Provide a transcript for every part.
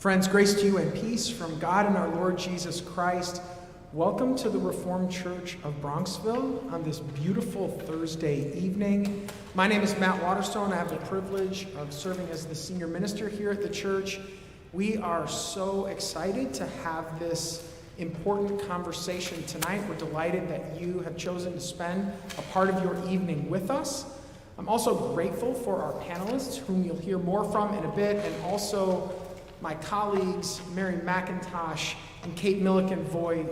Friends, grace to you and peace from God and our Lord Jesus Christ. Welcome to the Reformed Church of Bronxville on this beautiful Thursday evening. My name is Matt Waterstone. I have the privilege of serving as the senior minister here at the church. We are so excited to have this important conversation tonight. We're delighted that you have chosen to spend a part of your evening with us. I'm also grateful for our panelists, whom you'll hear more from in a bit, and also my colleagues, Miriam and Kate Milliken-Voigt,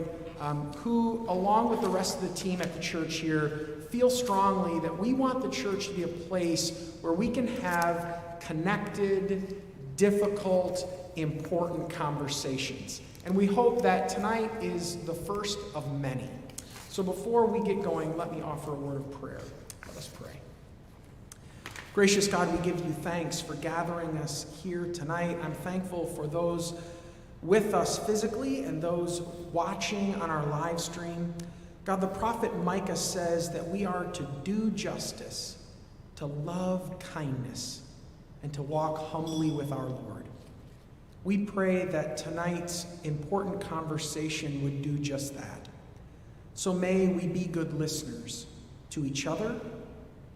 who, along with the rest of the team at the church here, feel strongly that we want the church to be a place where we can have connected, difficult, important conversations. And we hope that tonight is the first of many. So before we get going, let me offer a word of prayer. Let us pray. Gracious God, we give you thanks for gathering us here tonight. I'm thankful for those with us physically and those watching on our live stream. God, the prophet Micah says that we are to do justice, to love kindness, and to walk humbly with our Lord. We pray that tonight's important conversation would do just that. So may we be good listeners to each other,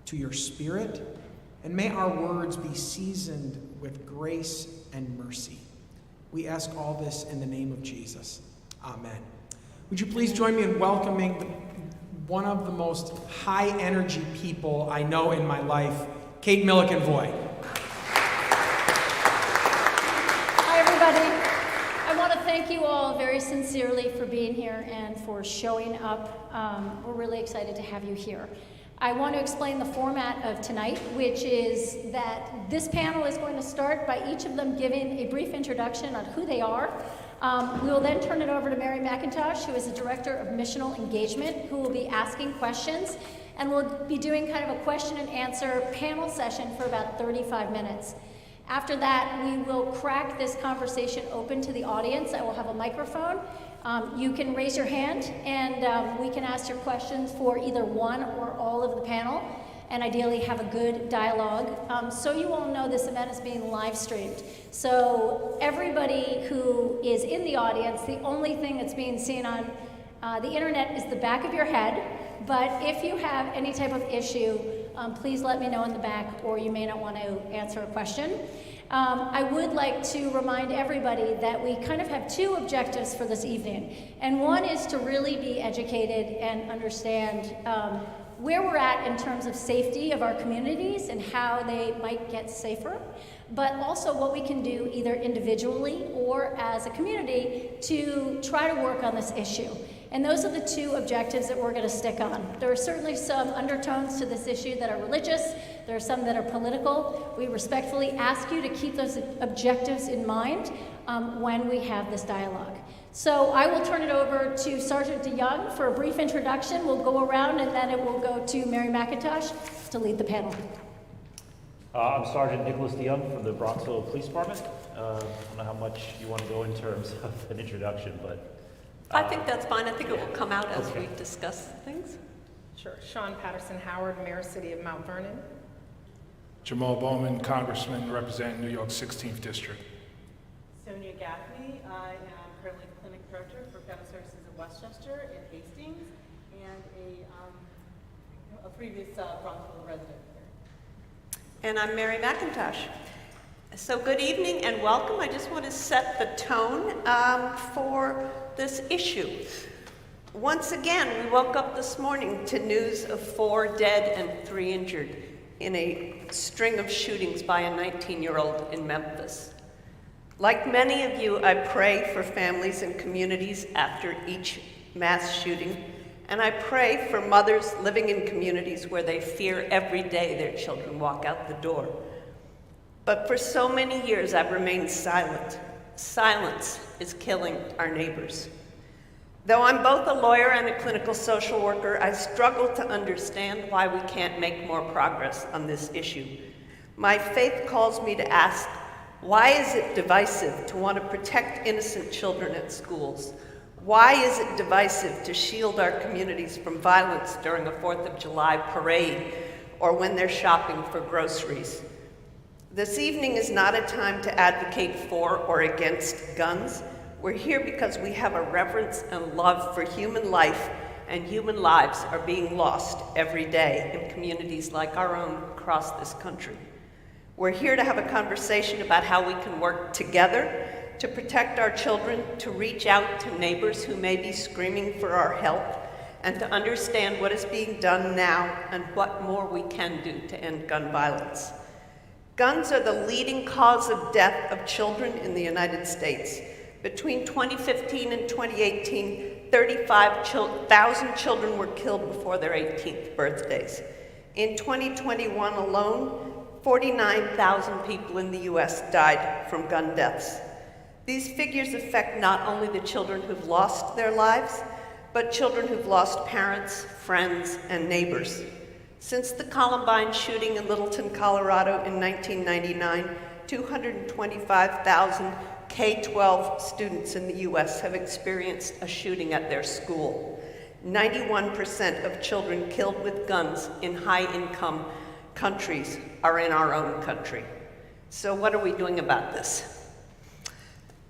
to your Spirit, and may our words be seasoned with grace and mercy. We ask all this in the name of Jesus. Amen. Would you please join me in welcoming one of the most high-energy people I know in my life, Kate Milliken-Voigt. Hi, everybody. I want to thank you all very sincerely for being here and for showing up. We're really excited to have you here. I want to explain the format of tonight, which is that this panel is going to start by each of them giving a brief introduction on who they are. We will then turn it over to Mary McIntosh, who is the Director of Missional Engagement, who will be asking questions, and we'll be doing kind of a question and answer panel session for about 35 minutes. After that, we will crack this conversation open to the audience. I will have a microphone. You can raise your hand, and we can ask your questions for either one or all of the panel, and ideally have a good dialogue. So you all know this event is being live streamed. So everybody who is in the audience, the only thing that's being seen on the internet is the back of your head. But if you have any type of issue, please let me know in the back, or you may not want to answer a question. I would like to remind everybody that we kind of have two objectives for this evening. And one is to really be educated and understand where we're at in terms of safety of our communities and how they might get safer, but also what we can do either individually or as a community to try to work on this issue. And those are the two objectives that we're going to stick on. There are certainly some undertones to this issue that are religious. There are some that are political. We respectfully ask you to keep those objectives in mind when we have this dialogue. So I will turn it over to Sergeant DeYoung for a brief introduction. We'll go around, and then it will go to Mary McIntosh to lead the panel. I'm Sergeant Nicholas DeYoung from the Bronxville Police Department. I don't know how much you want to go in terms of an introduction, but I think that's fine. I think it will come out as we discuss things. Sure. Shawyn, Patterson-Howard, Mayor, City of Mount Vernon. Jamaal, Bowman, Congressman, representing New York 16th District. Sonya, Gaffney. I am currently the Clinic Director for Family Services in Westchester and Hastings, and a previous Bronxville resident here. And I'm Mary McIntosh. So good evening and welcome. I just want to set the tone for this issue. Once again, we woke up this morning to news of 4 dead and 3 injured in a string of shootings by a 19-year-old in Memphis. Like many of you, I pray for families and communities after each mass shooting, and I pray for mothers living in communities where they fear every day their children walk out the door. But for so many years, I've remained silent. Silence is killing our neighbors. Though I'm both a lawyer and a clinical social worker, I struggle to understand why we can't make more progress on this issue. My faith calls me to ask, why is it divisive to want to protect innocent children at schools? Why is it divisive to shield our communities from violence during a 4th of July parade or when they're shopping for groceries? This evening is not a time to advocate for or against guns. We're here because we have a reverence and love for human life, and human lives are being lost every day in communities like our own across this country. We're here to have a conversation about how we can work together to protect our children, to reach out to neighbors who may be screaming for our help, and to understand what is being done now and what more we can do to end gun violence. Guns are the leading cause of death of children in the United States. Between 2015 and 2018, 35,000 children were killed before their 18th birthdays. In 2021 alone, 49,000 people in the US died from gun deaths. These figures affect not only the children who've lost their lives, but children who've lost parents, friends, and neighbors. Since the Columbine shooting in Littleton, Colorado in 1999, 225,000 K-12 students in the US have experienced a shooting at their school. 91% of children killed with guns in high-income countries are in our own country. So what are we doing about this?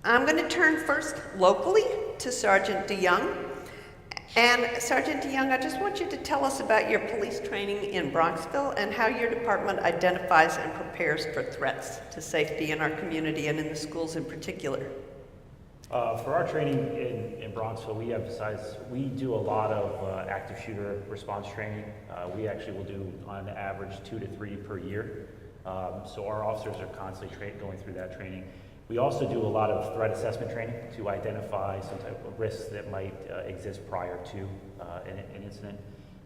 I'm going to turn first locally to Sergeant DeYoung. And Sergeant DeYoung, I just want you to tell us about your police training in Bronxville and how your department identifies and prepares for threats to safety in our community and in the schools in particular. For our training in Bronxville, we do a lot of active shooter response training. We actually will do on average 2 to 3 per year. So our officers are constantly going through that training. We also do a lot of threat assessment training to identify some type of risks that might exist prior to an incident.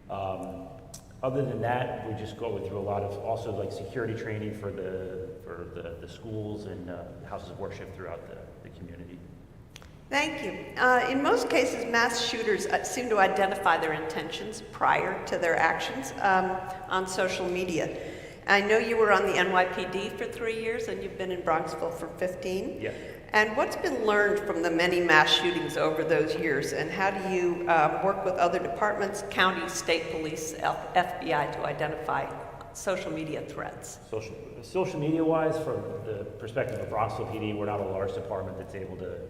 Other than that, we just go through a lot of also like security training for the schools and houses of worship throughout the community. Thank you. In most cases, mass shooters seem to identify their intentions prior to their actions on social media. I know you were on the NYPD for 3 years and you've been in Bronxville for 15. Yeah. And what's been learned from the many mass shootings over those years, and how do you work with other departments, county, state police, FBI to identify social media threats? Social media-wise, from the perspective of Bronxville PD, we're not a large department that's able to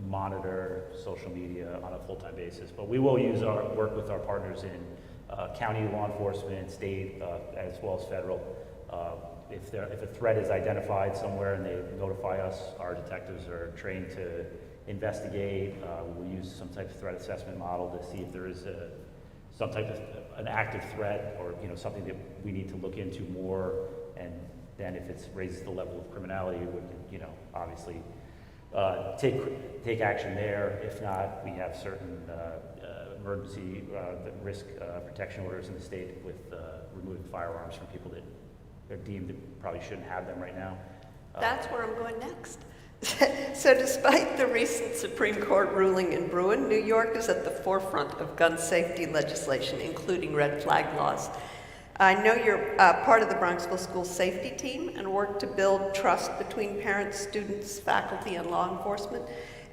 monitor social media on a full-time basis, but we will work with our partners in county law enforcement, state, as well as federal. If a threat is identified somewhere and they notify us, our detectives are trained to investigate. We'll use some type of threat assessment model to see if there is some type of an active threat or something that we need to look into more. And then if it raises the level of criminality, we can obviously take action there. If not, we have certain emergency risk protection orders in the state with removing firearms from people that are deemed that probably shouldn't have them right now. That's where I'm going next. So despite the recent Supreme Court ruling in Bruin, New York is at the forefront of gun safety legislation, including red flag laws. I know you're part of the Bronxville School Safety Team and work to build trust between parents, students, faculty, and law enforcement.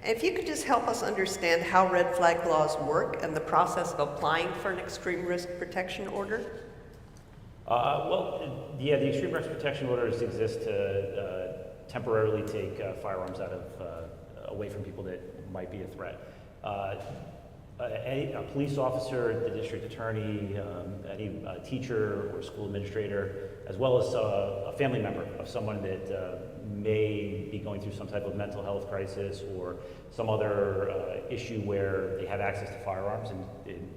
If you could just help us understand how red flag laws work and the process of applying for an extreme risk protection order. The extreme risk protection orders exist to temporarily take firearms away from people that might be a threat. A police officer, the district attorney, any teacher or school administrator, as well as a family member of someone that may be going through some type of mental health crisis or some other issue where they have access to firearms and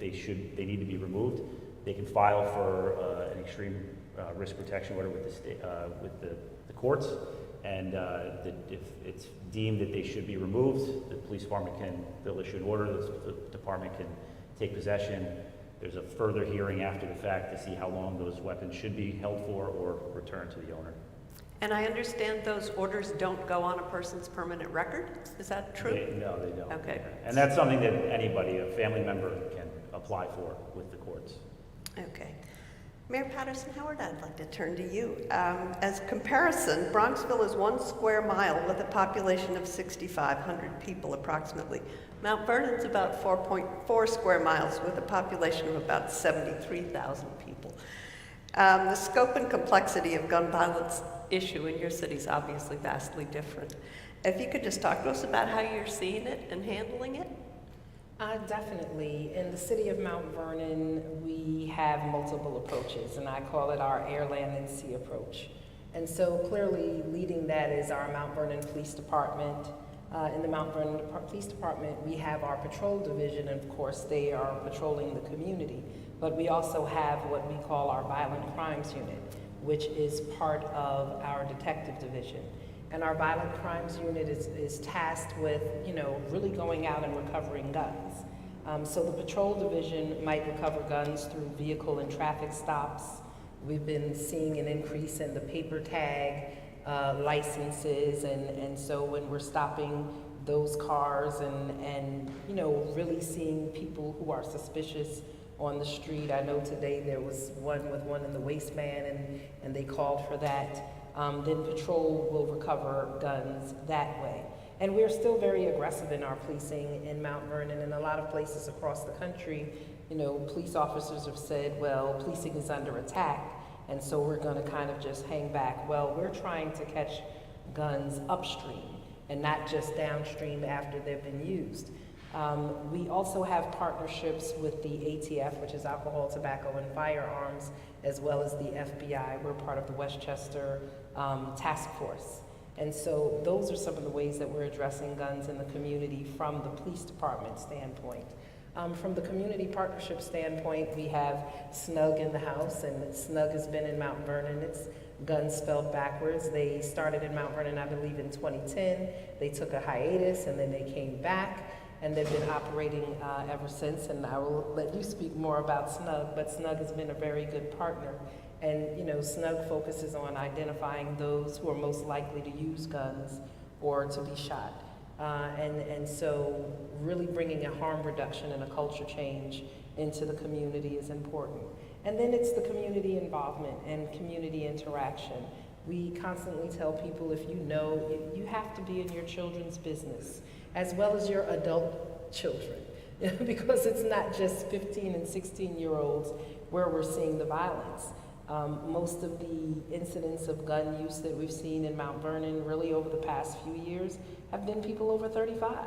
they need to be removed. They can file for an extreme risk protection order with the courts, and if it's deemed that they should be removed, the police department they'll issue an order. The department can take possession. There's a further hearing after the fact to see how long those weapons should be held for or returned to the owner. And I understand those orders don't go on a person's permanent record. Is that true? No, they don't. Okay. And that's something that anybody, a family member, can apply for with the courts. Okay. Mayor Patterson-Howard, I'd like to turn to you. As comparison, Bronxville is 1 square mile with a population of 6,500 people approximately. Mount Vernon's about 4.4 square miles with a population of about 73,000 people. The scope and complexity of gun violence issue in your city is obviously vastly different. If you could just talk to us about how you're seeing it and handling it? Definitely. In the city of Mount Vernon, we have multiple approaches, and I call it our air, land, and sea approach. And so clearly leading that is our Mount Vernon Police Department. In the Mount Vernon Police Department, we have our patrol division, and of course they are patrolling the community. But we also have what we call our violent crimes unit, which is part of our detective division. And our violent crimes unit is tasked with, really going out and recovering guns. So the patrol division might recover guns through vehicle and traffic stops. We've been seeing an increase in the paper tag licenses, and so when we're stopping those cars and really seeing people who are suspicious on the street. I know today there was one with one in the waistband, and they called for that. Then patrol will recover guns that way. And we're still very aggressive in our policing in Mount Vernon and a lot of places across the country. Police officers have said, well, policing is under attack, and so we're going to kind of just hang back. Well, we're trying to catch guns upstream and not just downstream after they've been used. We also have partnerships with the ATF, which is Alcohol, Tobacco, and Firearms, as well as the FBI. We're part of the Westchester Task Force. And so those are some of the ways that we're addressing guns in the community from the police department standpoint. From the community partnership standpoint, we have SNUG in the house, and SNUG has been in Mount Vernon. It's guns spelled backwards. They started in Mount Vernon, I believe, in 2010. They took a hiatus, and then they came back, and they've been operating ever since. And I will let you speak more about SNUG, but SNUG has been a very good partner. And SNUG focuses on identifying those who are most likely to use guns or to be shot. And so really bringing a harm reduction and a culture change into the community is important. And then it's the community involvement and community interaction. We constantly tell people, if you have to be in your children's business as well as your adult children, because it's not just 15 and 16-year-olds where we're seeing the violence. Most of the incidents of gun use that we've seen in Mount Vernon really over the past few years have been people over 35.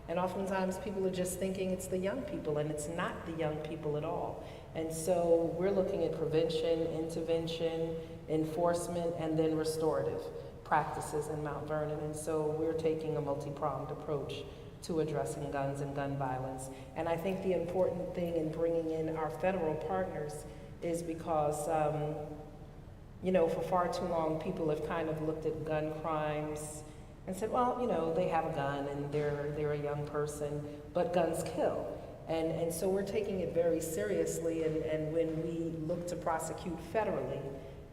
And oftentimes people are just thinking it's the young people, and it's not the young people at all. And so we're looking at prevention, intervention, enforcement, and then restorative practices in Mount Vernon. And so we're taking a multi-pronged approach to addressing guns and gun violence. And I think the important thing in bringing in our federal partners is because, for far too long, people have kind of looked at gun crimes and said, well, they have a gun and they're a young person, but guns kill. And so we're taking it very seriously, and when we look to prosecute federally,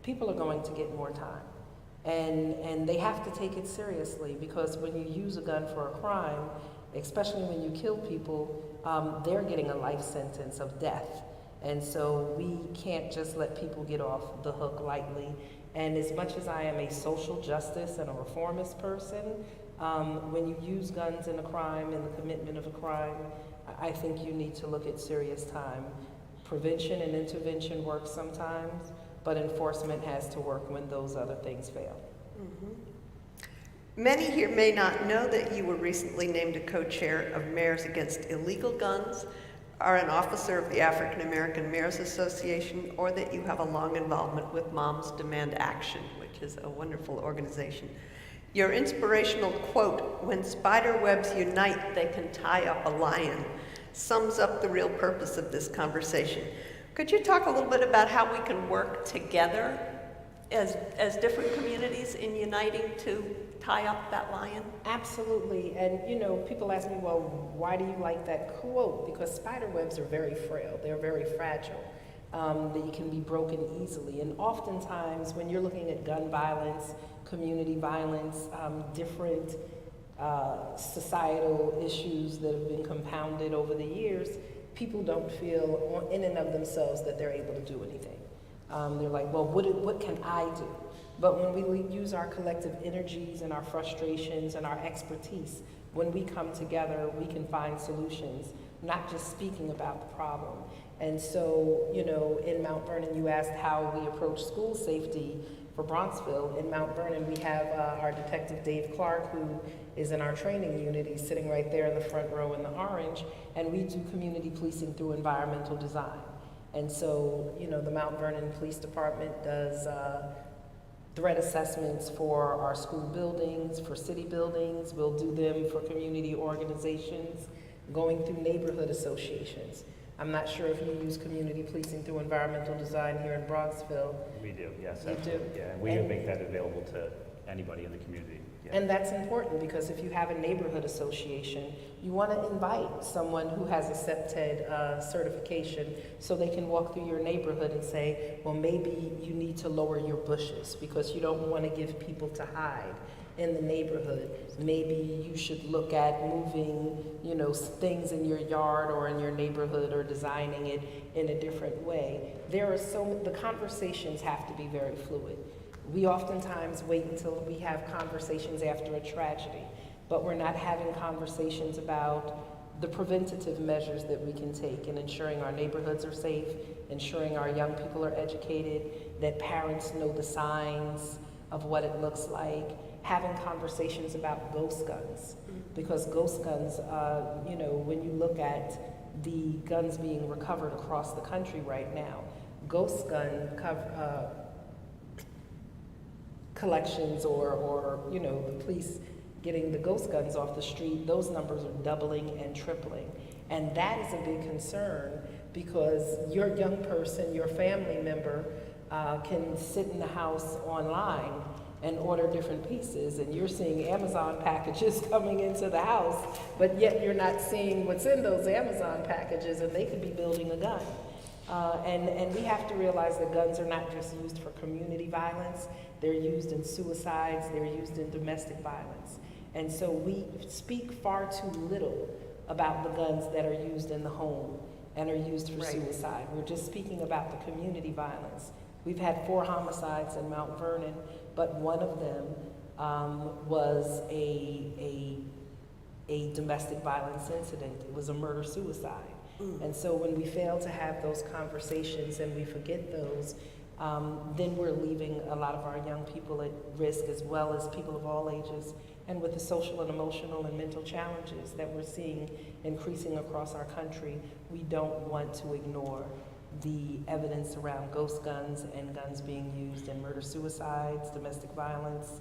people are going to get more time. And they have to take it seriously, because when you use a gun for a crime, especially when you kill people, they're getting a life sentence of death. And so we can't just let people get off the hook lightly. And as much as I am a social justice and a reformist person, when you use guns in a crime, in the commitment of a crime, I think you need to look at serious time. Prevention and intervention work sometimes, but enforcement has to work when those other things fail. Mm-hmm. Many here may not know that you were recently named a co-chair of Mayors Against Illegal Guns, are an officer of the African American Mayors Association, or that you have a long involvement with Moms Demand Action, which is a wonderful organization. Your inspirational quote, "When spider webs unite, they can tie up a lion," sums up the real purpose of this conversation. Could you talk a little bit about how we can work together as different communities in uniting to tie up that lion? Absolutely. And people ask me, well, why do you like that quote? Because spider webs are very frail. They're very fragile. They can be broken easily. And oftentimes when you're looking at gun violence, community violence, different societal issues that have been compounded over the years, people don't feel in and of themselves that they're able to do anything. They're like, well, what can I do? But when we use our collective energies and our frustrations and our expertise, when we come together, we can find solutions, not just speaking about the problem. And so, you know, in Mount Vernon, you asked how we approach school safety for Bronxville. In Mount Vernon, we have our Detective Dave Clark, who is in our training unit. He's sitting right there in the front row in the orange, and we do community policing through environmental design. And so, you know, the Mount Vernon Police Department does threat assessments for our school buildings, for city buildings. We'll do them for community organizations, going through neighborhood associations. I'm not sure if you use community policing through environmental design here in Bronxville. We do, yes, You absolutely. do? Yeah, and we make that available to anybody in the community. Yeah. And that's important because if you have a neighborhood association, you want to invite someone who has a CEPTED certification so they can walk through your neighborhood and say, well, maybe you need to lower your bushes because you don't want to give people to hide in the neighborhood. Maybe you should look at moving, you know, things in your yard or in your neighborhood or designing it in a different way. The conversations have to be very fluid. We oftentimes wait until we have conversations after a tragedy, but we're not having conversations about the preventative measures that we can take in ensuring our neighborhoods are safe, ensuring our young people are educated, that parents know the signs of what it looks like, having conversations about ghost guns. Because ghost guns, you know, when you look at the guns being recovered across the country right now, ghost gun collections or, you know, the police getting the ghost guns off the street, those numbers are doubling and tripling. And that is a big concern because your young person, your family member, can sit in the house online and order different pieces, and you're seeing Amazon packages coming into the house, but yet you're not seeing what's in those Amazon packages, and they could be building a gun. And we have to realize that guns are not just used for community violence, they're used in suicides, they're used in domestic violence. And so we speak far too little about the guns that are used in the home and are used for suicide. We're just speaking about the community violence. We've had 4 homicides in Mount Vernon, but one of them was a domestic violence incident. It was a murder-suicide. And so when we fail to have those conversations and we forget those, then we're leaving a lot of our young people at risk, as well as people of all ages. And with the social and emotional and mental challenges that we're seeing increasing across our country, we don't want to ignore the evidence around ghost guns and guns being used in murder-suicides, domestic violence,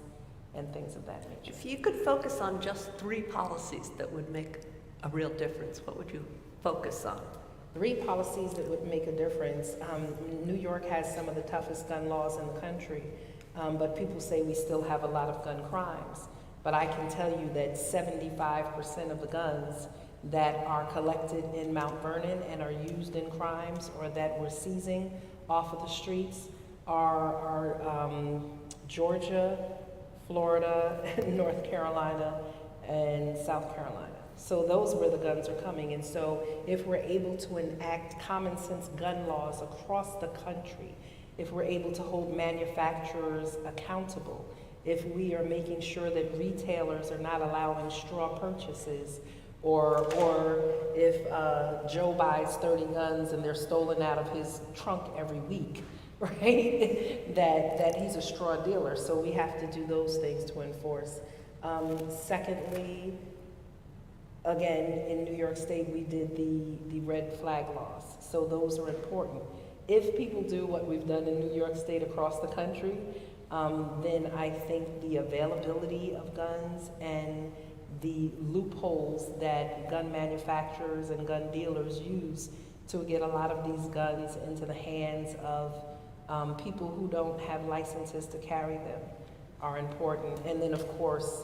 and things of that nature. If you could focus on just 3 policies that would make a real difference, what would you focus on? 3 policies that would make a difference. New York has some of the toughest gun laws in the country, but people say we still have a lot of gun crimes. But I can tell you that 75% of the guns that are collected in Mount Vernon and are used in crimes or that we're seizing off of the streets are Georgia, Florida, North Carolina, and South Carolina. So those where the guns are coming. And so if we're able to enact common sense gun laws across the country, if we're able to hold manufacturers accountable, if we are making sure that retailers are not allowing straw purchases, or if Joe buys 30 guns and they're stolen out of his trunk every week, right? that he's a straw dealer. So we have to do those things to enforce. Secondly, again, in New York State, we did the red flag laws. So those are important. If people do what we've done in New York State across the country, then I think the availability of guns and the loopholes that gun manufacturers and gun dealers use to get a lot of these guns into the hands of people who don't have licenses to carry them are important. And then, of course,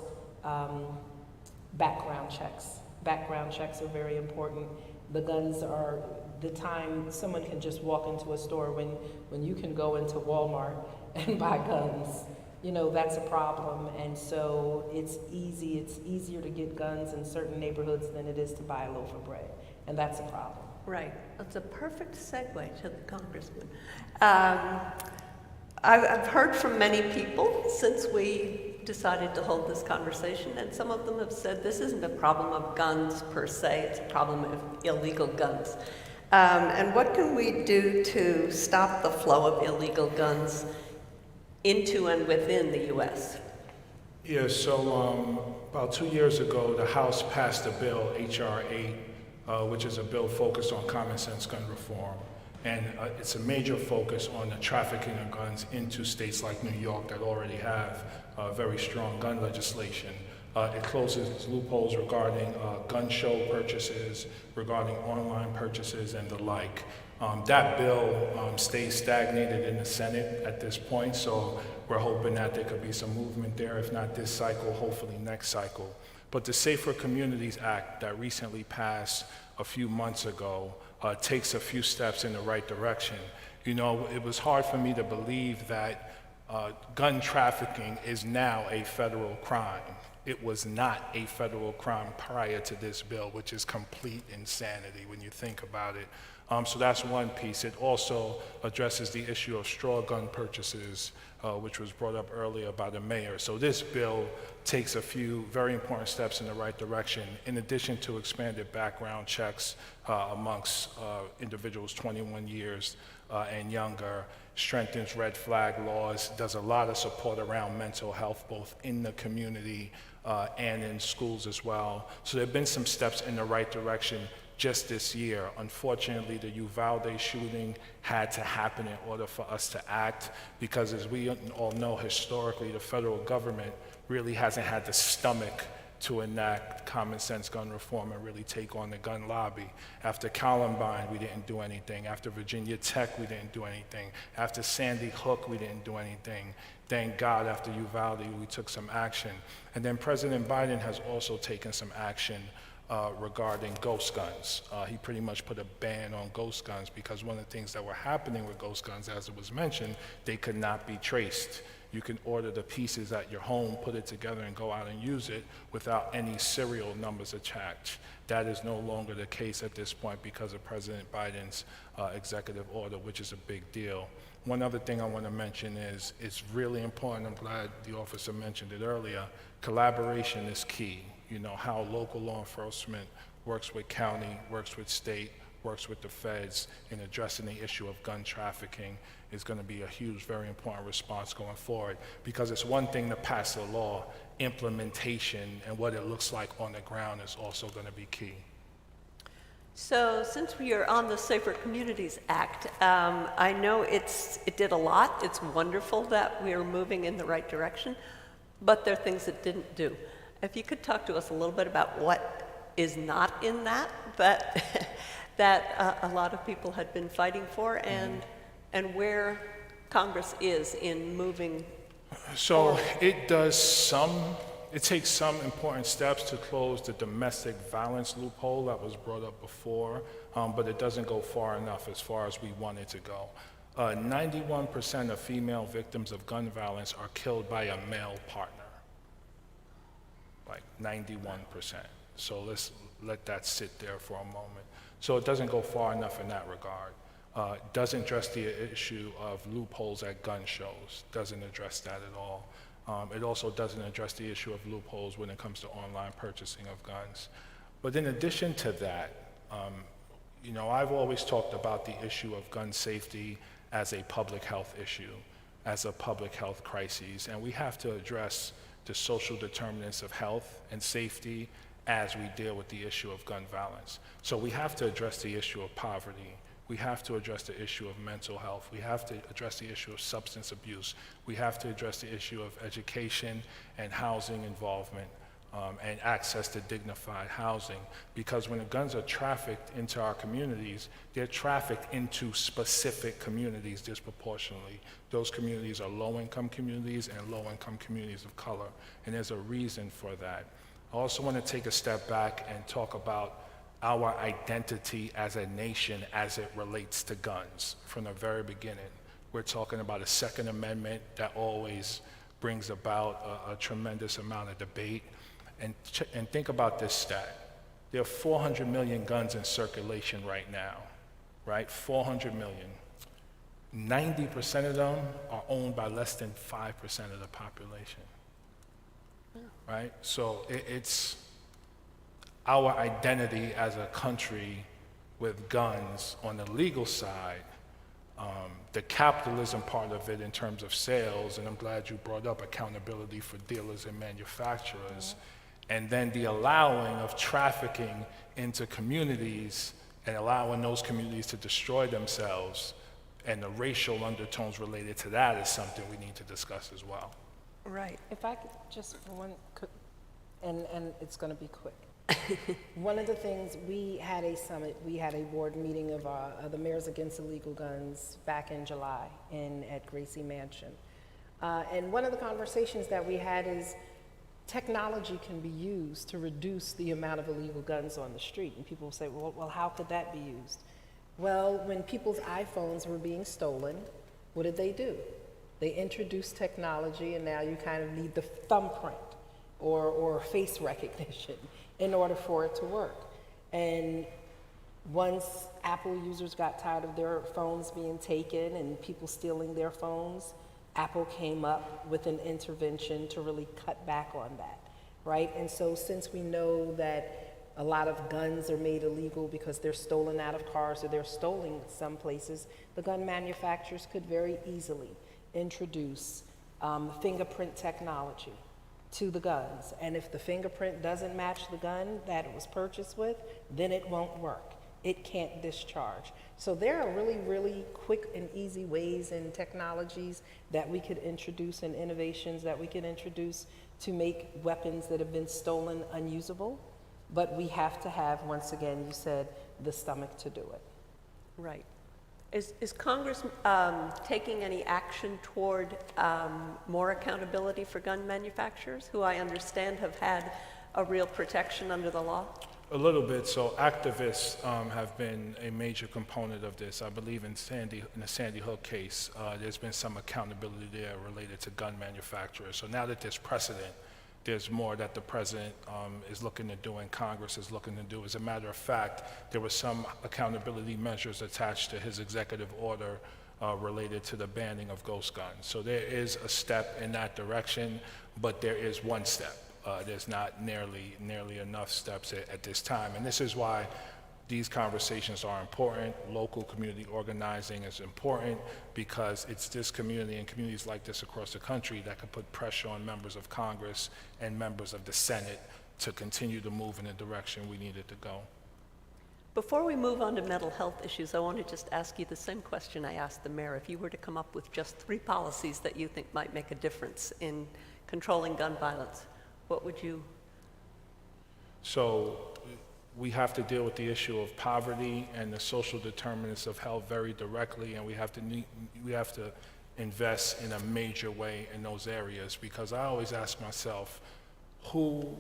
background checks. Background checks are very important. The guns are the time someone can just walk into a store when you can go into Walmart and buy guns. You know, that's a problem. And so it's easier to get guns in certain neighborhoods than it is to buy a loaf of bread. And that's a problem. Right. That's a perfect segue to the Congressman. I've heard from many people since we decided to hold this conversation, and some of them have said this isn't a problem of guns per se, it's a problem of illegal guns. And what can we do to stop the flow of illegal guns into and within the U.S.? Yeah, so about 2 years ago, the House passed a bill, H.R. 8, which is a bill focused on common sense gun reform. And it's a major focus on the trafficking of guns into states like New York that already have very strong gun legislation. It closes loopholes regarding gun show purchases, regarding online purchases, and the like. That bill stays stagnated in the Senate at this point, so we're hoping that there could be some movement there, if not this cycle, hopefully next cycle. But the Safer Communities Act that recently passed a few months ago takes a few steps in the right direction. You know, it was hard for me to believe that gun trafficking is now a federal crime. It was not a federal crime prior to this bill, which is complete insanity when you think about it. So that's one piece. It also addresses the issue of straw gun purchases, which was brought up earlier by the mayor. So this bill takes a few very important steps in the right direction, in addition to expanded background checks amongst individuals 21 years and younger, strengthens red flag laws, does a lot of support around mental health, both in the community and in schools as well. So there have been some steps in the right direction just this year. Unfortunately, the Uvalde shooting had to happen in order for us to act, because as we all know, historically, the federal government really hasn't had the stomach to enact common sense gun reform and really take on the gun lobby. After Columbine, we didn't do anything. After Virginia Tech, we didn't do anything. After Sandy Hook, we didn't do anything. Thank God, after Uvalde, we took some action. And then President Biden has also taken some action regarding ghost guns. He pretty much put a ban on ghost guns, because one of the things that were happening with ghost guns, as it was mentioned, they could not be traced. You can order the pieces at your home, put it together, and go out and use it without any serial numbers attached. That is no longer the case at this point because of President Biden's executive order, which is a big deal. One other thing I want to mention is, it's really important, I'm glad the officer mentioned it earlier, collaboration is key. You know, how local law enforcement works with county, works with state, works with the feds in addressing the issue of gun trafficking is going to be a huge, very important response going forward, because it's one thing to pass a law, implementation and what it looks like on the ground is also going to be key. So since we are on the Safer Communities Act, I know it did a lot. It's wonderful that we are moving in the right direction, but there are things it didn't do. If you could talk to us a little bit about what is not in that that a lot of people had been fighting for, and where Congress is in moving. So it takes some important steps to close the domestic violence loophole that was brought up before, but it doesn't go far enough as far as we want it to go. 91% of female victims of gun violence are killed by a male partner. Like 91%. So let's let that sit there for a moment. So it doesn't go far enough in that regard. Doesn't address the issue of loopholes at gun shows. Doesn't address that at all. It also doesn't address the issue of loopholes when it comes to online purchasing of guns. But in addition to that, you know, I've always talked about the issue of gun safety as a public health issue, as a public health crisis, and we have to address the social determinants of health and safety as we deal with the issue of gun violence. So we have to address the issue of poverty. We have to address the issue of mental health. We have to address the issue of substance abuse. We have to address the issue of education and housing involvement and access to dignified housing. Because when the guns are trafficked into our communities, they're trafficked into specific communities disproportionately. Those communities are low-income communities and low-income communities of color, and there's a reason for that. I also want to take a step back and talk about our identity as a nation as it relates to guns. From the very beginning, we're talking about a Second Amendment that always brings about a tremendous amount of debate. And think about this stat. There are 400 million guns in circulation right now, right? 400 million. 90% of them are owned by less than 5% of the population, right? So it's our identity as a country with guns on the legal side, the capitalism part of it in terms of sales, and I'm glad you brought up accountability for dealers and manufacturers, and then the allowing of trafficking into communities and allowing those communities to destroy themselves, and the racial undertones related to that is something we need to discuss as well. Right. If I could just for one, and it's going to be quick. One of the things, we had a summit, we had a board meeting of the Mayors Against Illegal Guns back in July at Gracie Mansion. And one of the conversations that we had is technology can be used to reduce the amount of illegal guns on the street. And people say, well, how could that be used? Well, when people's iPhones were being stolen, what did they do? They introduced technology, and now you kind of need the thumbprint or face recognition in order for it to work. And once Apple users got tired of their phones being taken and people stealing their phones, Apple came up with an intervention to really cut back on that, right? And so since we know that a lot of guns are made illegal because they're stolen out of cars or they're stolen some places, the gun manufacturers could very easily introduce fingerprint technology to the guns. And if the fingerprint doesn't match the gun that it was purchased with, then it won't work. It can't discharge. So there are really, really quick and easy ways and technologies that we could introduce and innovations that we could introduce to make weapons that have been stolen unusable. But we have to have, once again, you said, the stomach to do it. Right. Is Congress taking any action toward more accountability for gun manufacturers, who I understand have had a real protection under the law? A little bit. So activists have been a major component of this. I believe in the Sandy Hook case, there's been some accountability there related to gun manufacturers. So now that there's precedent, there's more that the president is looking to do and Congress is looking to do. As a matter of fact, there were some accountability measures attached to his executive order related to the banning of ghost guns. So there is a step in that direction, but there is one step. There's not nearly enough steps at this time. And this is why these conversations are important. Local community organizing is important because it's this community and communities like this across the country that can put pressure on members of Congress and members of the Senate to continue to move in the direction we needed to go. Before we move on to mental health issues, I want to just ask you the same question I asked the mayor. If you were to come up with just 3 policies that you think might make a difference in controlling gun violence, what would you? So we have to deal with the issue of poverty and the social determinants of health very directly, and we have to invest in a major way in those areas, because I always ask myself, who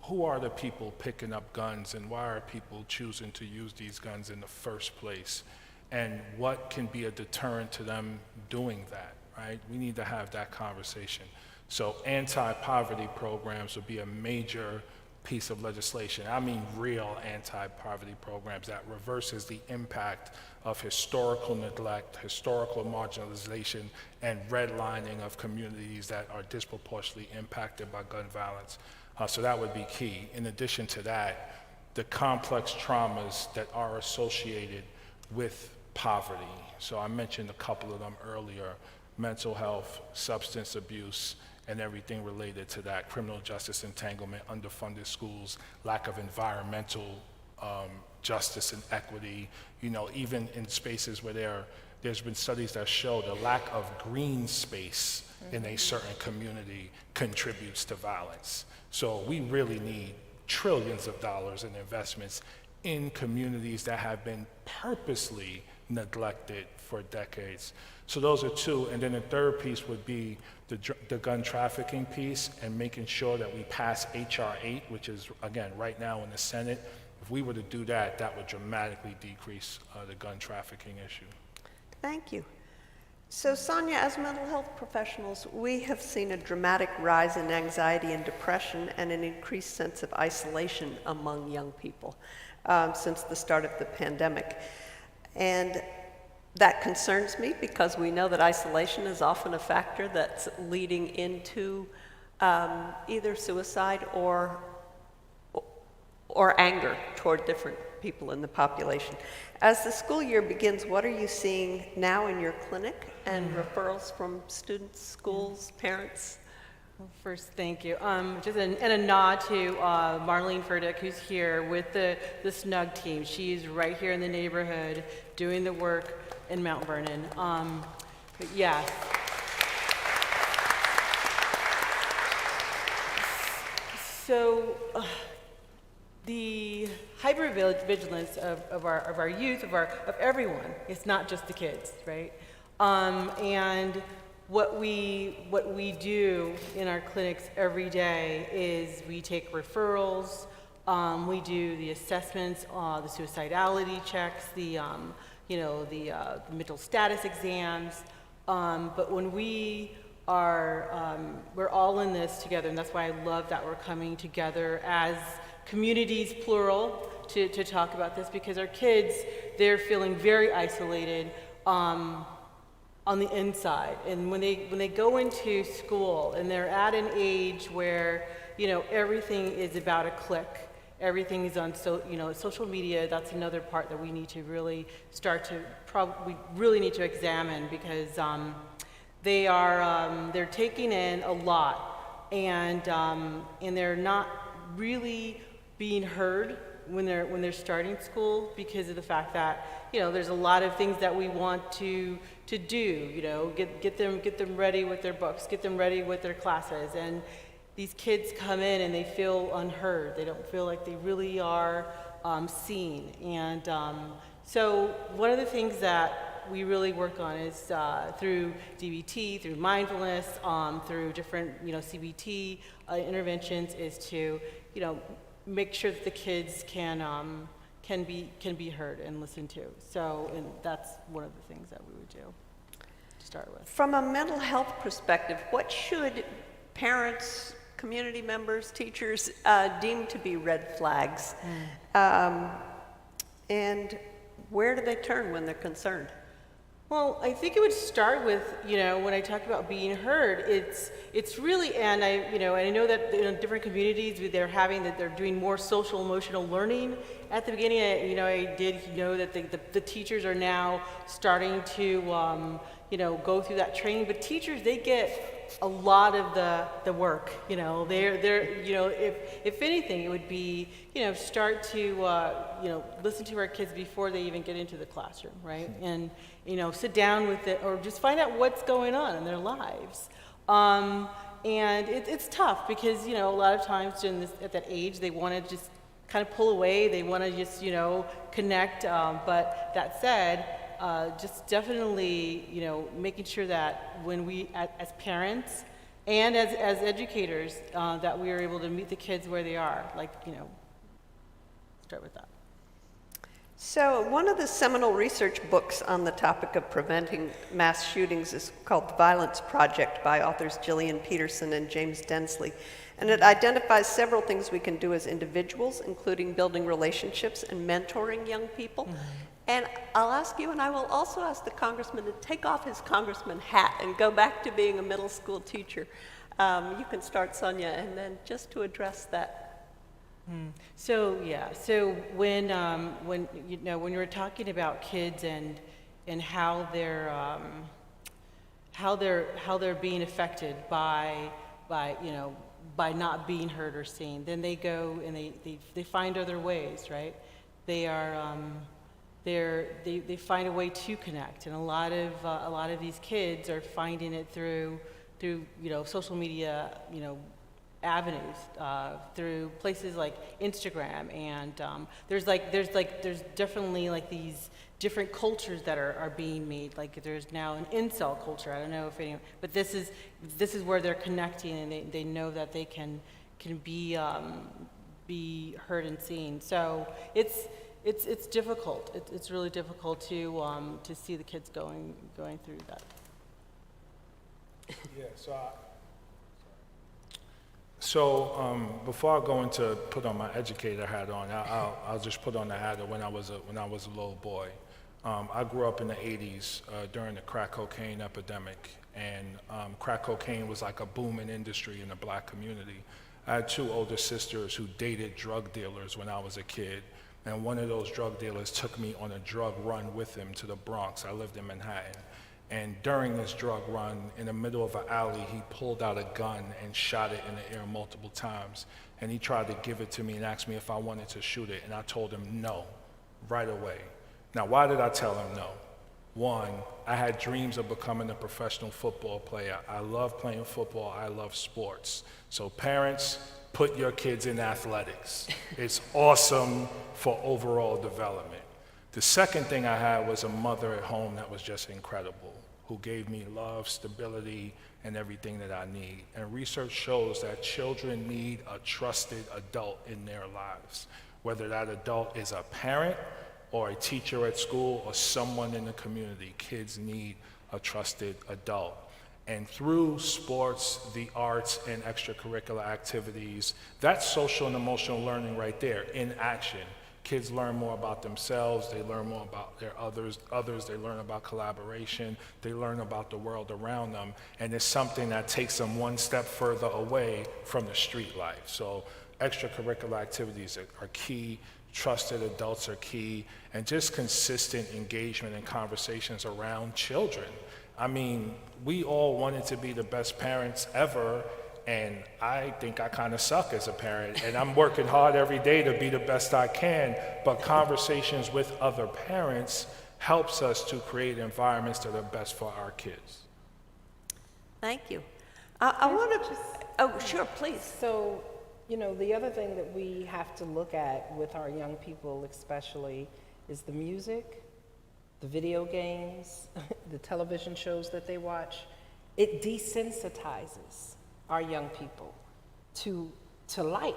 are the people picking up guns, and why are people choosing to use these guns in the first place? And what can be a deterrent to them doing that, right? We need to have that conversation. So anti-poverty programs would be a major piece of legislation. I mean real anti-poverty programs that reverses the impact of historical neglect, historical marginalization, and redlining of communities that are disproportionately impacted by gun violence. So that would be key. In addition to that, the complex traumas that are associated with poverty. So I mentioned a couple of them earlier: mental health, substance abuse, and everything related to that, criminal justice entanglement, underfunded schools, lack of environmental justice and equity, even in spaces where there's been studies that show the lack of green space in a certain community contributes to violence. So we really need trillions of dollars in investments in communities that have been purposely neglected for decades. So those are 2, and then the third piece would be the gun trafficking piece, and making sure that we pass H.R. 8, which is, again, right now in the Senate. If we were to do that, that would dramatically decrease the gun trafficking issue. Thank you. So Sonya, as mental health professionals, we have seen a dramatic rise in anxiety and depression and an increased sense of isolation among young people since the start of the pandemic. And that concerns me because we know that isolation is often a factor that's leading into either suicide or anger toward different people in the population. As the school year begins, what are you seeing now in your clinic and referrals from students, schools, parents? Well, first, thank you. Just and a nod to Marlene Furtick, who's here with the SNUG team. She's right here in the neighborhood doing the work in Mount Vernon. But yeah. So the hypervigilance of our youth, of everyone, it's not just the kids, right? And what we do in our clinics every day is we take referrals, we do the assessments, the suicidality checks, the mental status exams. But when we are, we're all in this together, and that's why I love that we're coming together as communities, plural, to talk about this, because our kids, they're feeling very isolated on the inside. And when they go into school and they're at an age where, everything is about a click, everything is on social media, that's another part that we need to really start to, we really need to examine, because they're taking in a lot, and they're not really being heard when they're starting school, because of the fact that there's a lot of things that we want to do, get them ready with their books, get them ready with their classes, and these kids come in and they feel unheard. They don't feel like they really are seen. And so one of the things that we really work on is through DBT, through mindfulness, through different CBT interventions, is to make sure that the kids can be heard and listened to. So, and that's one of the things that we would do to start with. From a mental health perspective, what should parents, community members, teachers deem to be red flags? And where do they turn when they're concerned? Well, I think it would start with, when I talk about being heard, it's really, and I know that in different communities they're doing more social emotional learning. At the beginning, I did know that the teachers are now starting to, go through that training. But teachers, they get a lot of the work. They're if anything, it would be, start to, listen to our kids before they even get into the classroom, right? And sit down with it, or just find out what's going on in their lives. And it's tough, because a lot of times at that age, they want to just kind of pull away. They want to just connect. But that said, just definitely making sure that when we as parents and as educators, that we are able to meet the kids where they are. Start with that. So one of the seminal research books on the topic of preventing mass shootings is called The Violence Project, by authors Gillian Peterson and James Densley. And it identifies several things we can do as individuals, including building relationships and mentoring young people. Mm-hmm. And I'll ask you, and I will also ask the Congressman to take off his Congressman hat and go back to being a middle school teacher. You can start, Sonya, and then just to address that. So when you're talking about kids and how they're being affected by not being heard or seen, then they go and they find other ways, right? They find a way to connect, and a lot of these kids are finding it through social media, avenues, through places like Instagram, and there's definitely these different cultures that are being made. Like there's now an incel culture. I don't know if anyone, but this is where they're connecting, and they know that they can be heard and seen. So it's difficult. It's really difficult to see the kids going through that. Yeah. So before I go into put on my educator hat on, I'll just put on the hat of when I was a little boy. I grew up in the 80s during the crack cocaine epidemic, and crack cocaine was like a booming industry in the black community. I had two older sisters who dated drug dealers when I was a kid, And one of those drug dealers took me on a drug run with him to the Bronx. I lived in Manhattan. And during this drug run, in the middle of an alley, he pulled out a gun and shot it in the air multiple times. And he tried to give it to me and asked me if I wanted to shoot it. And I told him no, right away. Now, why did I tell him no? One, I had dreams of becoming a professional football player. I love playing football. I love sports. So parents, put your kids in athletics. It's awesome for overall development. The second thing I had was a mother at home that was just incredible, who gave me love, stability, and everything that I need. And research shows that children need a trusted adult in their lives, whether that adult is a parent or a teacher at school or someone in the community. Kids need a trusted adult. And through sports, the arts, and extracurricular activities, that's social and emotional learning right there in action. Kids learn more about themselves, they learn more about their others, they learn about collaboration, they learn about the world around them, and it's something that takes them one step further away from the street life. So extracurricular activities are key, trusted adults are key, and just consistent engagement and conversations around children. I mean, we all wanted to be the best parents ever, and I think I kind of suck as a parent, and I'm working hard every day to be the best I can, but conversations with other parents helps us to create environments that are best for our kids. Thank you. I want to, oh, sure, please. So, you know, the other thing that we have to look at with our young people especially is the music, the video games, the television shows that they watch. It desensitizes our young people to life.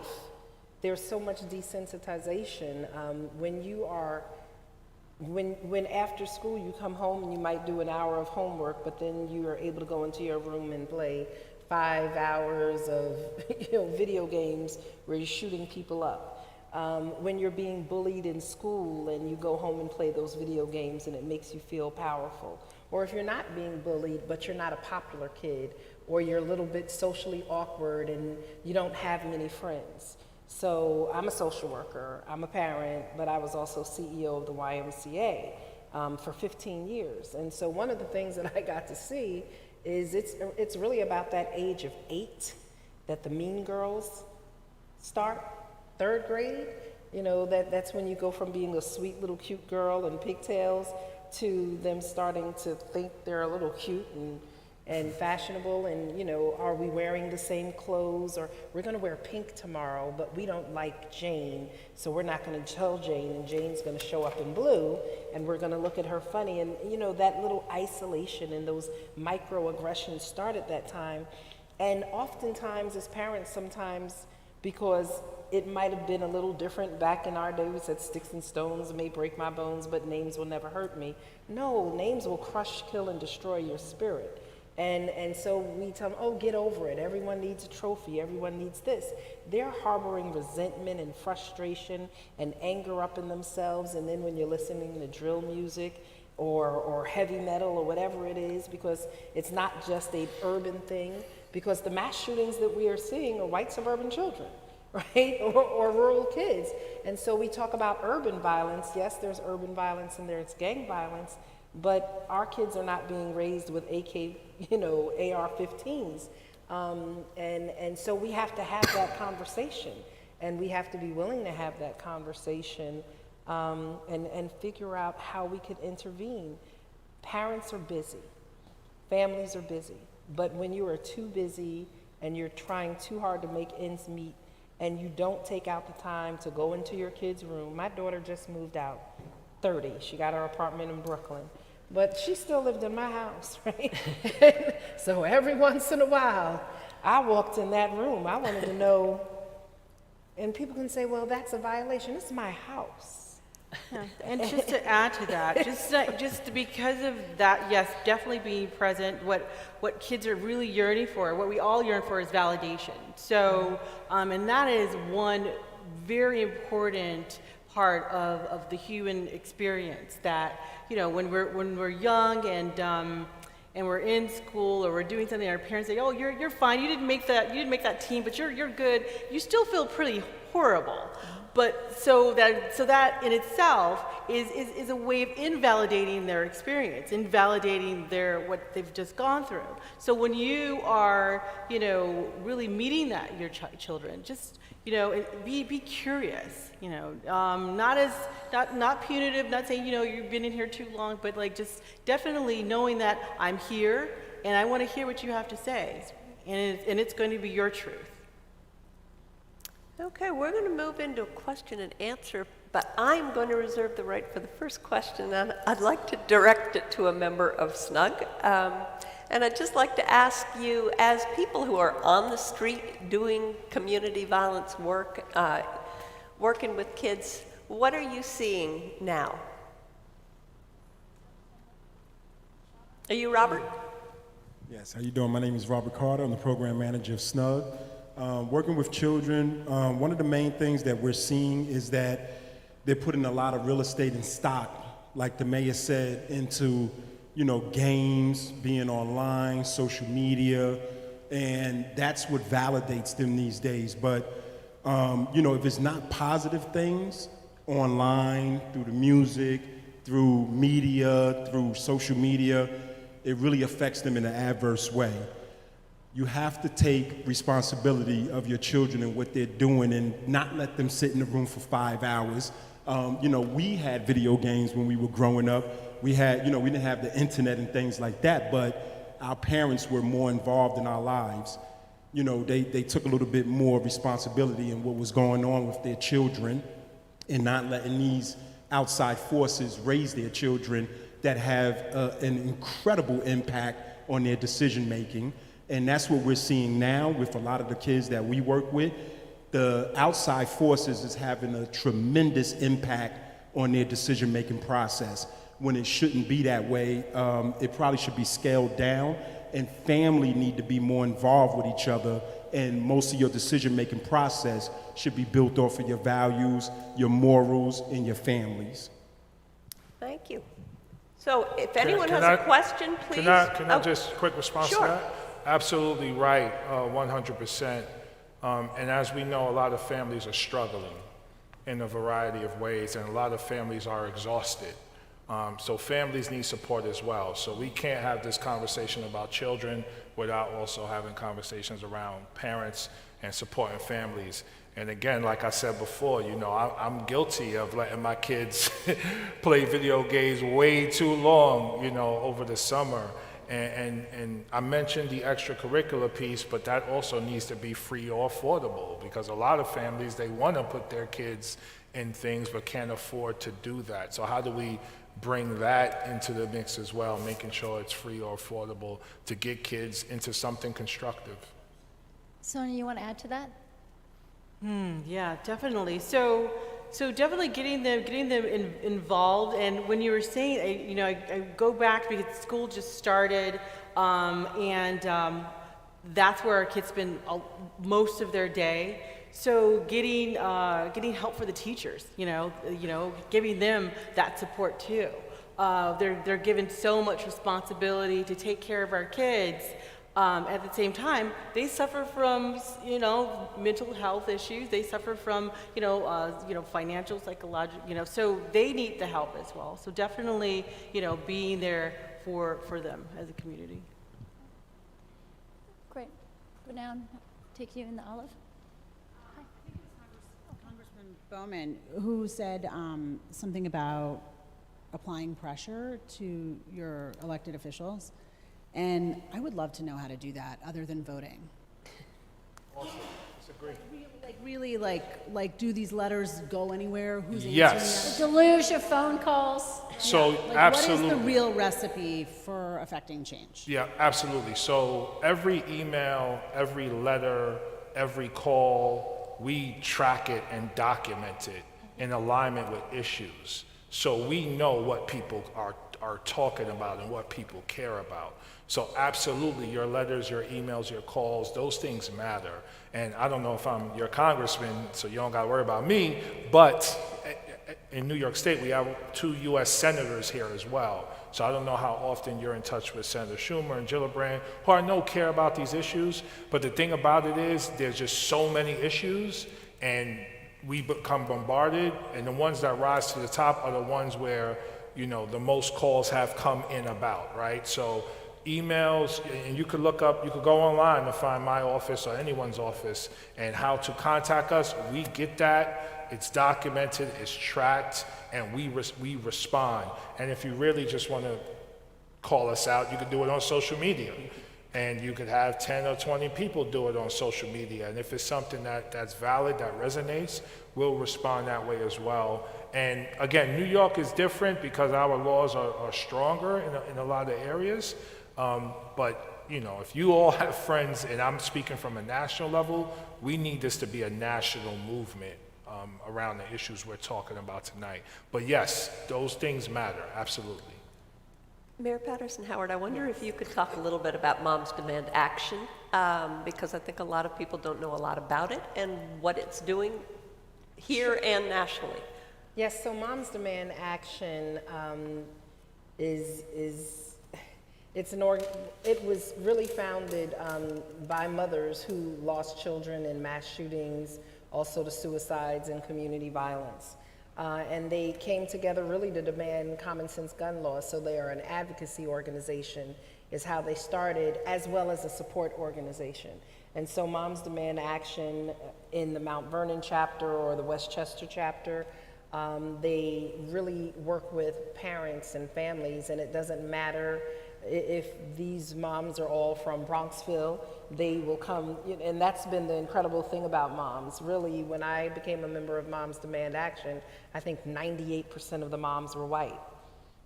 There's so much desensitization. When after school you come home and you might do an hour of homework, but then you are able to go into your room and play 5 hours of video games where you're shooting people up. When you're being bullied in school and you go home and play those video games and it makes you feel powerful. Or if you're not being bullied, but you're not a popular kid, or you're a little bit socially awkward and you don't have many friends. So I'm a social worker, I'm a parent, but I was also CEO of the YMCA for 15 years. And so one of the things that I got to see is it's really about that age of 8 that the mean girls start, 3rd grade. You know, that's when you go from being a sweet little cute girl in pigtails to them starting to think they're a little cute and fashionable, and are we wearing the same clothes, or we're going to wear pink tomorrow, but we don't like Jane, so we're not going to tell Jane, and Jane's going to show up in blue, and we're going to look at her funny, and that little isolation and those microaggressions start at that time. And oftentimes as parents, sometimes because it might have been a little different back in our day, we said sticks and stones may break my bones, but names will never hurt me. No, names will crush, kill, and destroy your spirit. And so we tell them, oh, get over it. Everyone needs a trophy. Everyone needs this. They're harboring resentment and frustration and anger up in themselves. And then when you're listening to drill music or heavy metal or whatever it is, because it's not just an urban thing, because the mass shootings that we are seeing are white suburban children, right? Or rural kids. And so we talk about urban violence. Yes, there's urban violence and there's gang violence, but our kids are not being raised with AR-15s. And so we have to have that conversation, and we have to be willing to have that conversation and figure out how we could intervene. Parents are busy, families are busy, but when you are too busy and you're trying too hard to make ends meet and you don't take out the time to go into your kid's room. My daughter just moved out, 30. She got her apartment in Brooklyn. But she still lived in my house, right? So every once in a while, I walked in that room. I wanted to know, and people can say, well, that's a violation. It's my house. Yeah. And just to add to that, just because of that, yes, definitely being present, what kids are really yearning for, what we all yearn for is validation. So, and that is one very important part of the human experience, that when we're young and we're in school or we're doing something, our parents say, oh, you're fine, you didn't make that team, but you're good, you still feel pretty horrible. But so that in itself is a way of invalidating their experience, invalidating what they've just gone through. So when you are, really meeting that your children, just be curious. Not punitive, not saying you've been in here too long, but like just definitely knowing that I'm here and I want to hear what you have to say, and it's going to be your truth. Okay, we're going to move into a question and answer, but I'm going to reserve the right for the first question, and I'd like to direct it to a member of SNUG. And I'd just like to ask you, as people who are on the street doing community violence work, working with kids, what are you seeing now? Are you Robert? Yes, how you doing? My name is Robert Carter. I'm the program manager of SNUG. Working with children, one of the main things that we're seeing is that they're putting a lot of real estate in stock, like the mayor said, into games, being online, social media, and that's what validates them these days. But if it's not positive things online, through the music, through media, through social media, it really affects them in an adverse way. You have to take responsibility of your children and what they're doing and not let them sit in the room for 5 hours. We had video games when we were growing up. We had, we didn't have the internet and things like that, but our parents were more involved in our lives. They took a little bit more responsibility in what was going on with their children and not letting these outside forces raise their children that have an incredible impact on their decision making. And that's what we're seeing now with a lot of the kids that we work with. The outside forces is having a tremendous impact on their decision-making process. When it shouldn't be that way, it probably should be scaled down, and family need to be more involved with each other, and most of your decision-making process should be built off of your values, your morals, and your families. Thank you. So if anyone has a question, please. Can I just quick response Sure. to that? Absolutely right, 100%. And as we know, a lot of families are struggling in a variety of ways, and a lot of families are exhausted. So families need support as well. So we can't have this conversation about children without also having conversations around parents and supporting families. And again, like I said before, I'm guilty of letting my kids play video games way too long, over the summer. And I mentioned the extracurricular piece, but that also needs to be free or affordable, because a lot of families, they want to put their kids in things but can't afford to do that. So how do we bring that into the mix as well, making sure it's free or affordable to get kids into something constructive? Sonya, you want to add to that? Yeah, definitely. So definitely getting them involved. And when you were saying, I go back because school just started, and that's where our kids spend most of their day. So getting help for the teachers, giving them that support too. They're given so much responsibility to take care of our kids. At the same time, they suffer from, mental health issues. They suffer from, financial, psychological, so they need the help as well. So definitely, being there for them as a community. Great. Go down, take you in the olive. I think it was Congressman Bowman who said something about applying pressure to your elected officials. And I would love to know how to do that other than voting. Awesome. Disagree. Like, do these letters go anywhere? Who's Yes. The deluge of phone calls. So absolutely. What is the real recipe for affecting change? Yeah, absolutely. So every email, every letter, every call, we track it and document it in alignment with issues. So we know what people are talking about and what people care about. So absolutely, your letters, your emails, your calls, those things matter. And I don't know if I'm your congressman, so you don't got to worry about me, but in New York State, we have 2 U.S. senators here as well. So I don't know how often you're in touch with Senator Schumer and Gillibrand, who I know care about these issues. But the thing about it is, there's just so many issues, and we become bombarded, and the ones that rise to the top are the ones where, you know, the most calls have come in about, right? So emails, and you could go online to find my office or anyone's office and how to contact us. We get that, it's documented, it's tracked, and we respond. And if you really just want to call us out, you could do it on social media. And you could have 10 or 20 people do it on social media. And if it's something that's valid, that resonates, we'll respond that way as well. And again, New York is different because our laws are stronger in a lot of areas. But you know, if you all have friends, and I'm speaking from a national level, we need this to be a national movement around the issues we're talking about tonight. But yes, those things matter, absolutely. Mayor Patterson-Howard, I wonder if you could talk a little bit about Moms Demand Action, because I think a lot of people don't know a lot about it and what it's doing here and nationally. Yes, so Moms Demand Action it was really founded by mothers who lost children in mass shootings, also to suicides and community violence. And they came together really to demand common sense gun laws. So they are an advocacy organization is how they started, as well as a support organization. And so Moms Demand Action in the Mount Vernon chapter or the Westchester chapter, they really work with parents and families, and it doesn't matter if these moms are all from Bronxville, they will come, and that's been the incredible thing about moms. Really, when I became a member of Moms Demand Action, I think 98% of the moms were white.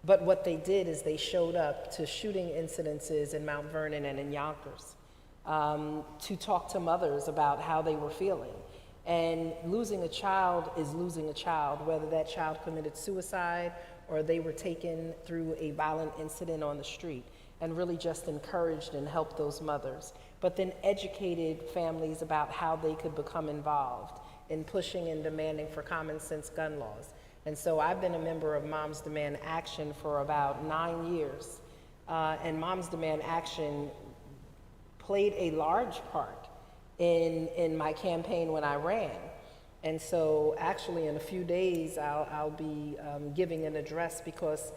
But what they did is they showed up to shooting incidences in Mount Vernon and in Yonkers to talk to mothers about how they were feeling. And losing a child is losing a child, whether that child committed suicide or they were taken through a violent incident on the street, and really just encouraged and helped those mothers. But then educated families about how they could become involved in pushing and demanding for common sense gun laws. And so I've been a member of Moms Demand Action for about 9 years. And Moms Demand Action played a large part in my campaign when I ran. And so actually in a few days, I'll be giving an address because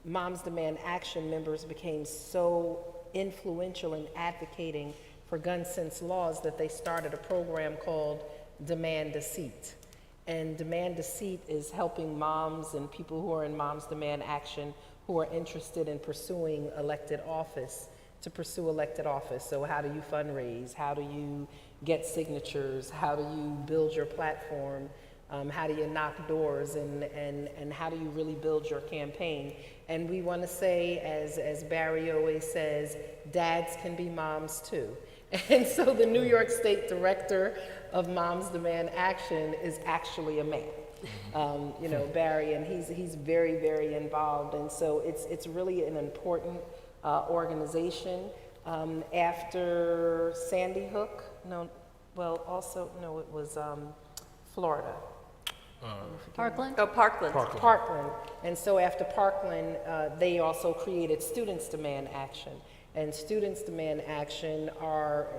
Moms Demand Action members became so influential in advocating for gun sense laws that they started a program called Demand a Seat. And Demand a Seat is helping moms and people who are in Moms Demand Action who are interested in pursuing elected office to pursue elected office. So how do you fundraise? How do you get signatures? How do you build your platform? How do you knock doors? And how do you really build your campaign? And we want to say, as Barry always says, dads can be moms too. And so the New York State Director of Moms Demand Action is actually a man. You know, Barry, and he's very, very involved. And so it's really an important organization. After Sandy Hook, it was Florida. Parkland? Oh, Parkland. Parkland. And so after Parkland, they also created Students Demand Action. And Students Demand Action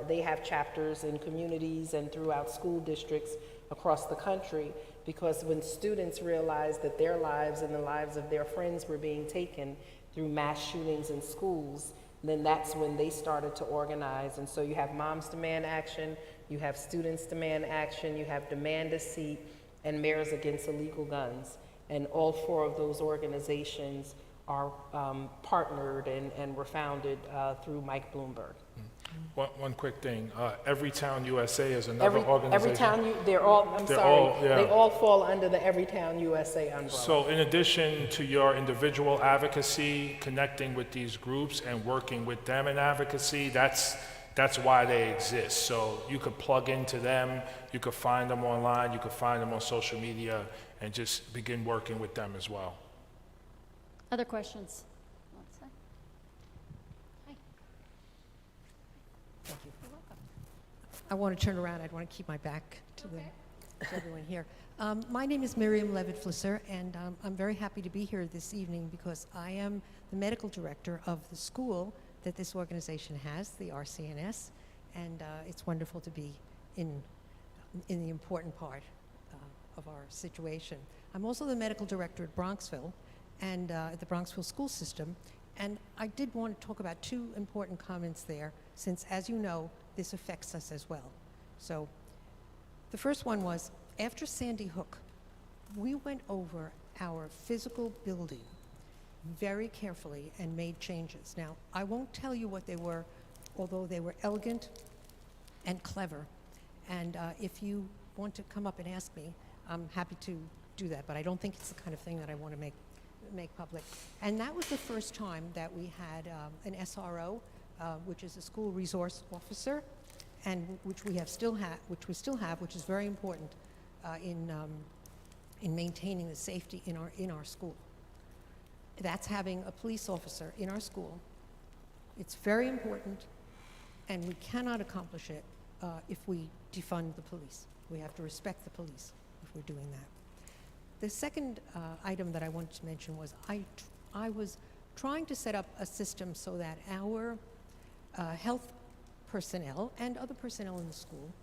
they have chapters in communities and throughout school districts across the country, because when students realized that their lives and the lives of their friends were being taken through mass shootings in schools, then that's when they started to organize. And so you have Moms Demand Action, you have Students Demand Action, you have Demand a Seat, and Mayors Against Illegal Guns. And all four of those organizations are partnered and were founded through Mike Bloomberg. One quick thing, Everytown USA is another organization. They all fall under the Everytown USA umbrella. So in addition to your individual advocacy, connecting with these groups and working with them in advocacy, that's why they exist. So you could plug into them, you could find them online, you could find them on social media, and just begin working with them as well. Other questions? Let's say. Hi. Thank you. You're welcome. I want to turn around. I'd want to keep my back to everyone here. My name is Miriam Levitt Flisser, and I'm very happy to be here this evening because I am the medical director of the school that this organization has, the RCNS, and it's wonderful to be in the important part our situation. I'm also the medical director at Bronxville and at the Bronxville school system. And I did want to talk about two important comments there, since, as you know, this affects us as well. So the first one was, after Sandy Hook, we went over our physical building very carefully and made changes. Now, I won't tell you what they were, although they were elegant and clever. And if you want to come up and ask me, I'm happy to do that, but I don't think it's the kind of thing that I want to make public. And that was the first time that we had an SRO, which is a school resource officer, and which we still have, which is very important in maintaining the safety in our school. That's having a police officer in our school. It's very important, and we cannot accomplish it if we defund the police. We have to respect the police if we're doing that. The second item that I wanted to mention was I was trying to set up a system so that our health personnel and other personnel in the school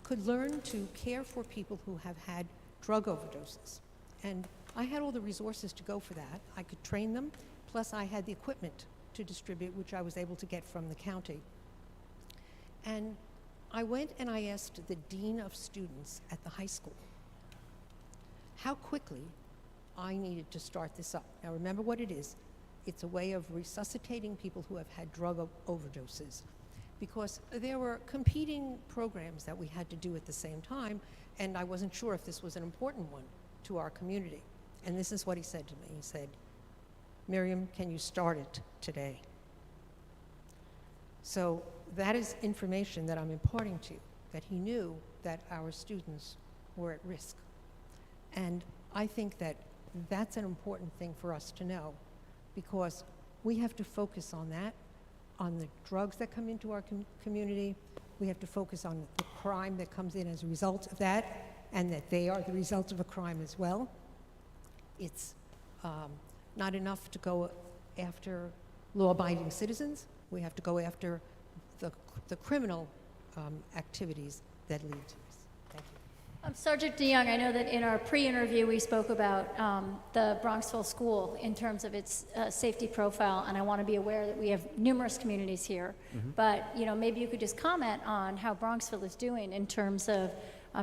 could learn to care for people who have had drug overdoses. And I had all the resources to go for that. I could train them, plus I had the equipment to distribute, which I was able to get from the county. And I went and I asked the dean of students at the high school how quickly I needed to start this up. Now remember what it is. It's a way of resuscitating people who have had drug overdoses, because there were competing programs that we had to do at the same time, and I wasn't sure if this was an important one to our community. And this is what he said to me. He said, "Miriam, can you start it today?" So that is information that I'm imparting to you, that he knew that our students were at risk. And I think that that's an important thing for us to know, because we have to focus on that, on the drugs that come into our community. We have to focus on the crime that comes in as a result of that, and that they are the result of a crime as well. It's not enough to go after law-abiding citizens. We have to go after the criminal activities that lead to this. Thank you. Sergeant DeYoung, I know that in our pre-interview we spoke about the Bronxville school in terms of its safety profile, and I want to be aware that we have numerous communities here. But maybe you could just comment on how Bronxville is doing in terms of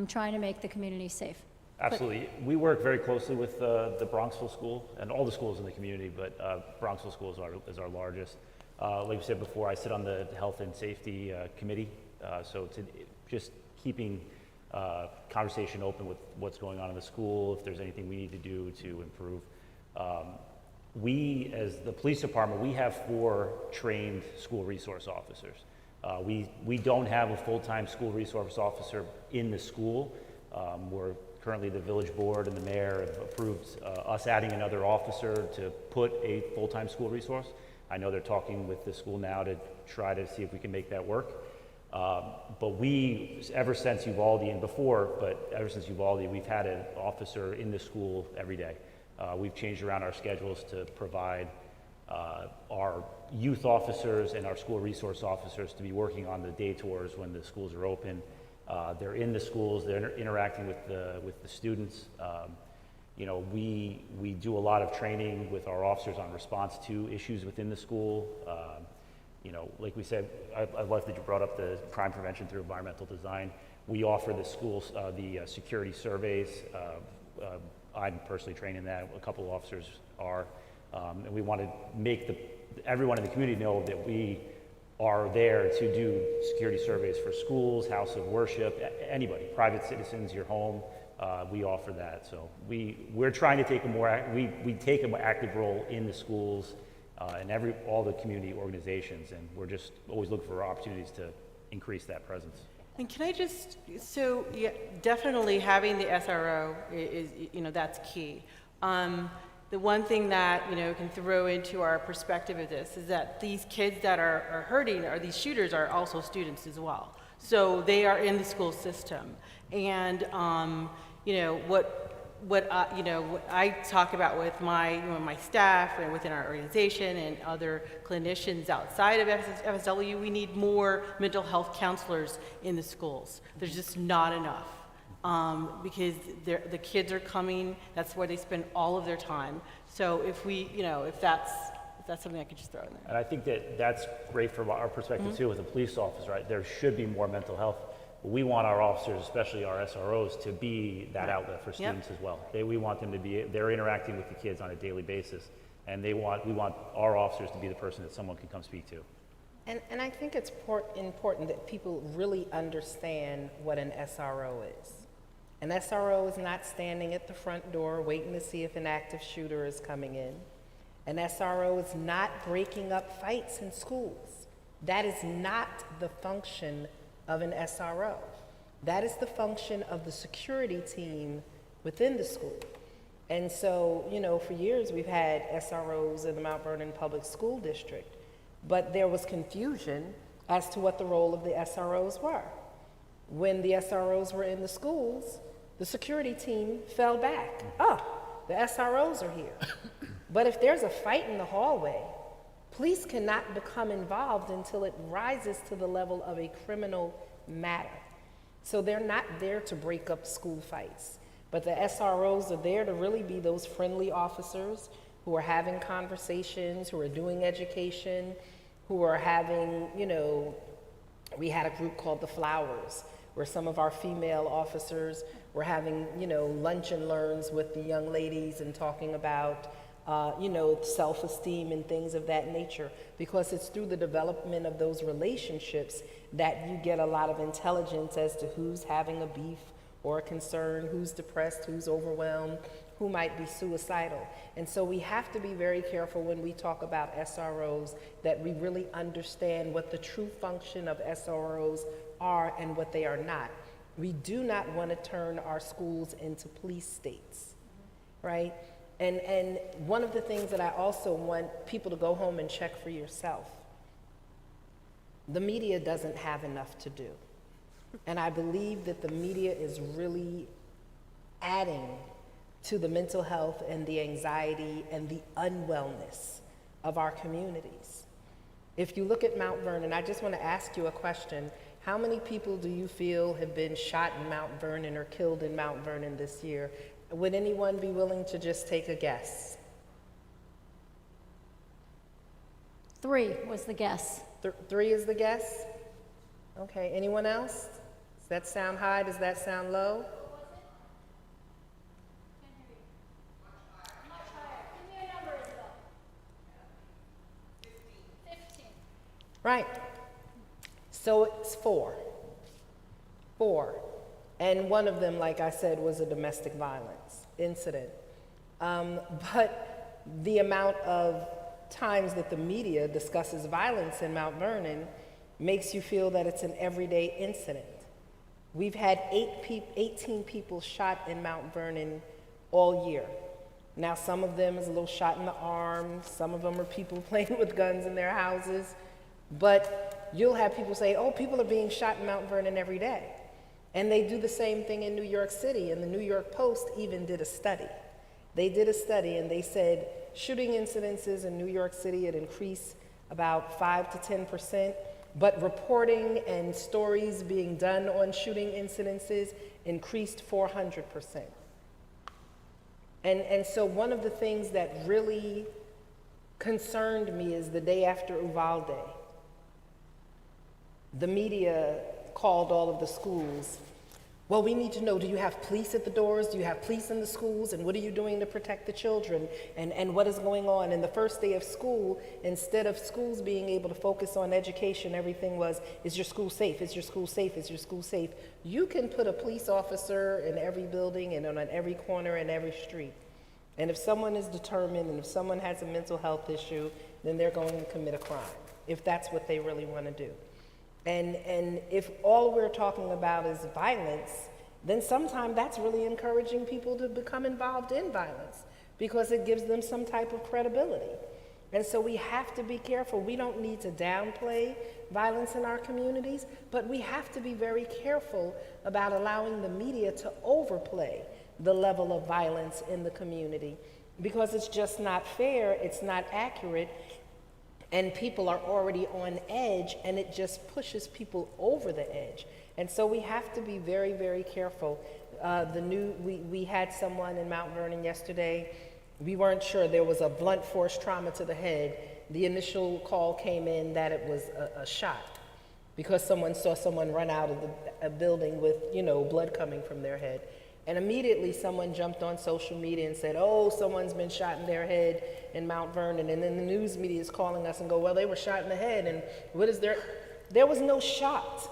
trying to make the community safe. Absolutely. We work very closely with the Bronxville school and all the schools in the community, but Bronxville school is our largest. Like you said before, I sit on the health and safety committee, so to just keeping conversation open with what's going on in the school, if there's anything we need to do to improve. We, as the police department, we have 4 trained school resource officers. We don't have a full-time school resource officer in the school. We're currently, the village board and the mayor have approved us adding another officer to put a full-time school resource. I know they're talking with the school now to try to see if we can make that work. But we, ever since Uvalde and before, but ever since Uvalde, we've had an officer in the school every day. We've changed around our schedules to provide our youth officers and our school resource officers to be working on the day tours when the schools are open. They're in the schools, they're interacting with the students. We do a lot of training with our officers on response to issues within the school. Like we said, I love that you brought up the crime prevention through environmental design. We offer the schools the security surveys. I'm personally trained in that. A couple of officers are. And we want to make everyone in the community know that we are there to do security surveys for schools, house of worship, anybody, private citizens, your home. We offer that. So we're trying to take we take a more active role in the schools and all the community organizations, and we're just always looking for opportunities to increase that presence. And can I yeah, definitely having the SRO is that's key. The one thing that can throw into our perspective of this is that these kids that are hurting, or these shooters, are also students as well. So they are in the school system, and what I talk about with my staff and within our organization and other clinicians outside of FSW, we need more mental health counselors in the schools. There's just not enough. because the kids are coming, that's where they spend all of their time. So if we, if that's something I could just throw in there. And I think that's great from our perspective too, with a police officer, right? There should be more mental health. We want our officers, especially our SROs, to be that outlet for students as well. We want them to be, they're interacting with the kids on a daily basis, and we want our officers to be the person that someone can come speak to. And I think it's important that people really understand what an SRO is. An SRO is not standing at the front door waiting to see if an active shooter is coming in. An SRO is not breaking up fights in schools. That is not the function of an SRO. That is the function of the security team within the school. And so, for years we've had SROs in the Mount Vernon Public School District, but there was confusion as to what the role of the SROs were. When the SROs were in the schools, the security team fell back. Oh, the SROs are here. But if there's a fight in the hallway, police cannot become involved until it rises to the level of a criminal matter. So they're not there to break up school fights, but the SROs are there to really be those friendly officers who are having conversations, who are doing education, who are having, we had a group called the Flowers, where some of our female officers were having, lunch and learns with the young ladies and talking about self-esteem and things of that nature, because it's through the development of those relationships that you get a lot of intelligence as to who's having a beef or a concern, who's depressed, who's overwhelmed, who might be suicidal. And so we have to be very careful when we talk about SROs that we really understand what the true function of SROs are and what they are not. We do not want to turn our schools into police states, right? And one of the things that I also want people to go home and check for yourself, the media doesn't have enough to do. And I believe that the media is really adding to the mental health and the anxiety and the unwellness of our communities. If you look at Mount Vernon, I just want to ask you a question. How many people do you feel have been shot in Mount Vernon or killed in Mount Vernon this year? Would anyone be willing to just take a guess? 3 was the guess. 3 is the guess? Okay, anyone else? Does that sound high? Does that sound low? Right. So it's 4. And one of them, like I said, was a domestic violence incident. But the amount of times that the media discusses violence in Mount Vernon makes you feel that it's an everyday incident. We've had 18 people shot in Mount Vernon all year. Now, some of them is a little shot in the arm, some of them are people playing with guns in their houses, but you'll have people say, oh, people are being shot in Mount Vernon every day. And they do the same thing in New York City, and the New York Post even did a study. They did a study and they said shooting incidences in New York City had increased about 5 to 10%, but reporting and stories being done on shooting incidences increased 400%. And so one of the things that really concerned me is the day after Uvalde, the media called all of the schools. Well, we need to know, do you have police at the doors? Do you have police in the schools? And what are you doing to protect the children? And what is going on? And the first day of school, instead of schools being able to focus on education, everything was, is your school safe? Is your school safe? Is your school safe? You can put a police officer in every building and on every corner and every street. And if someone is determined and if someone has a mental health issue, then they're going to commit a crime, if that's what they really want to do. And if all we're talking about is violence, then sometimes that's really encouraging people to become involved in violence because it gives them some type of credibility. And so we have to be careful. We don't need to downplay violence in our communities, but we have to be very careful about allowing the media to overplay the level of violence in the community because it's just not fair, it's not accurate, and people are already on edge, and it just pushes people over the edge. And so we have to be very, very careful. We had someone in Mount Vernon yesterday. We weren't sure. There was a blunt force trauma to the head. The initial call came in that it was a shot because someone saw someone run out of a building with, blood coming from their head. And immediately someone jumped on social media and said, oh, someone's been shot in their head in Mount Vernon. And then the news media is calling us and go, well, they were shot in the head. And what is there? There was no shot.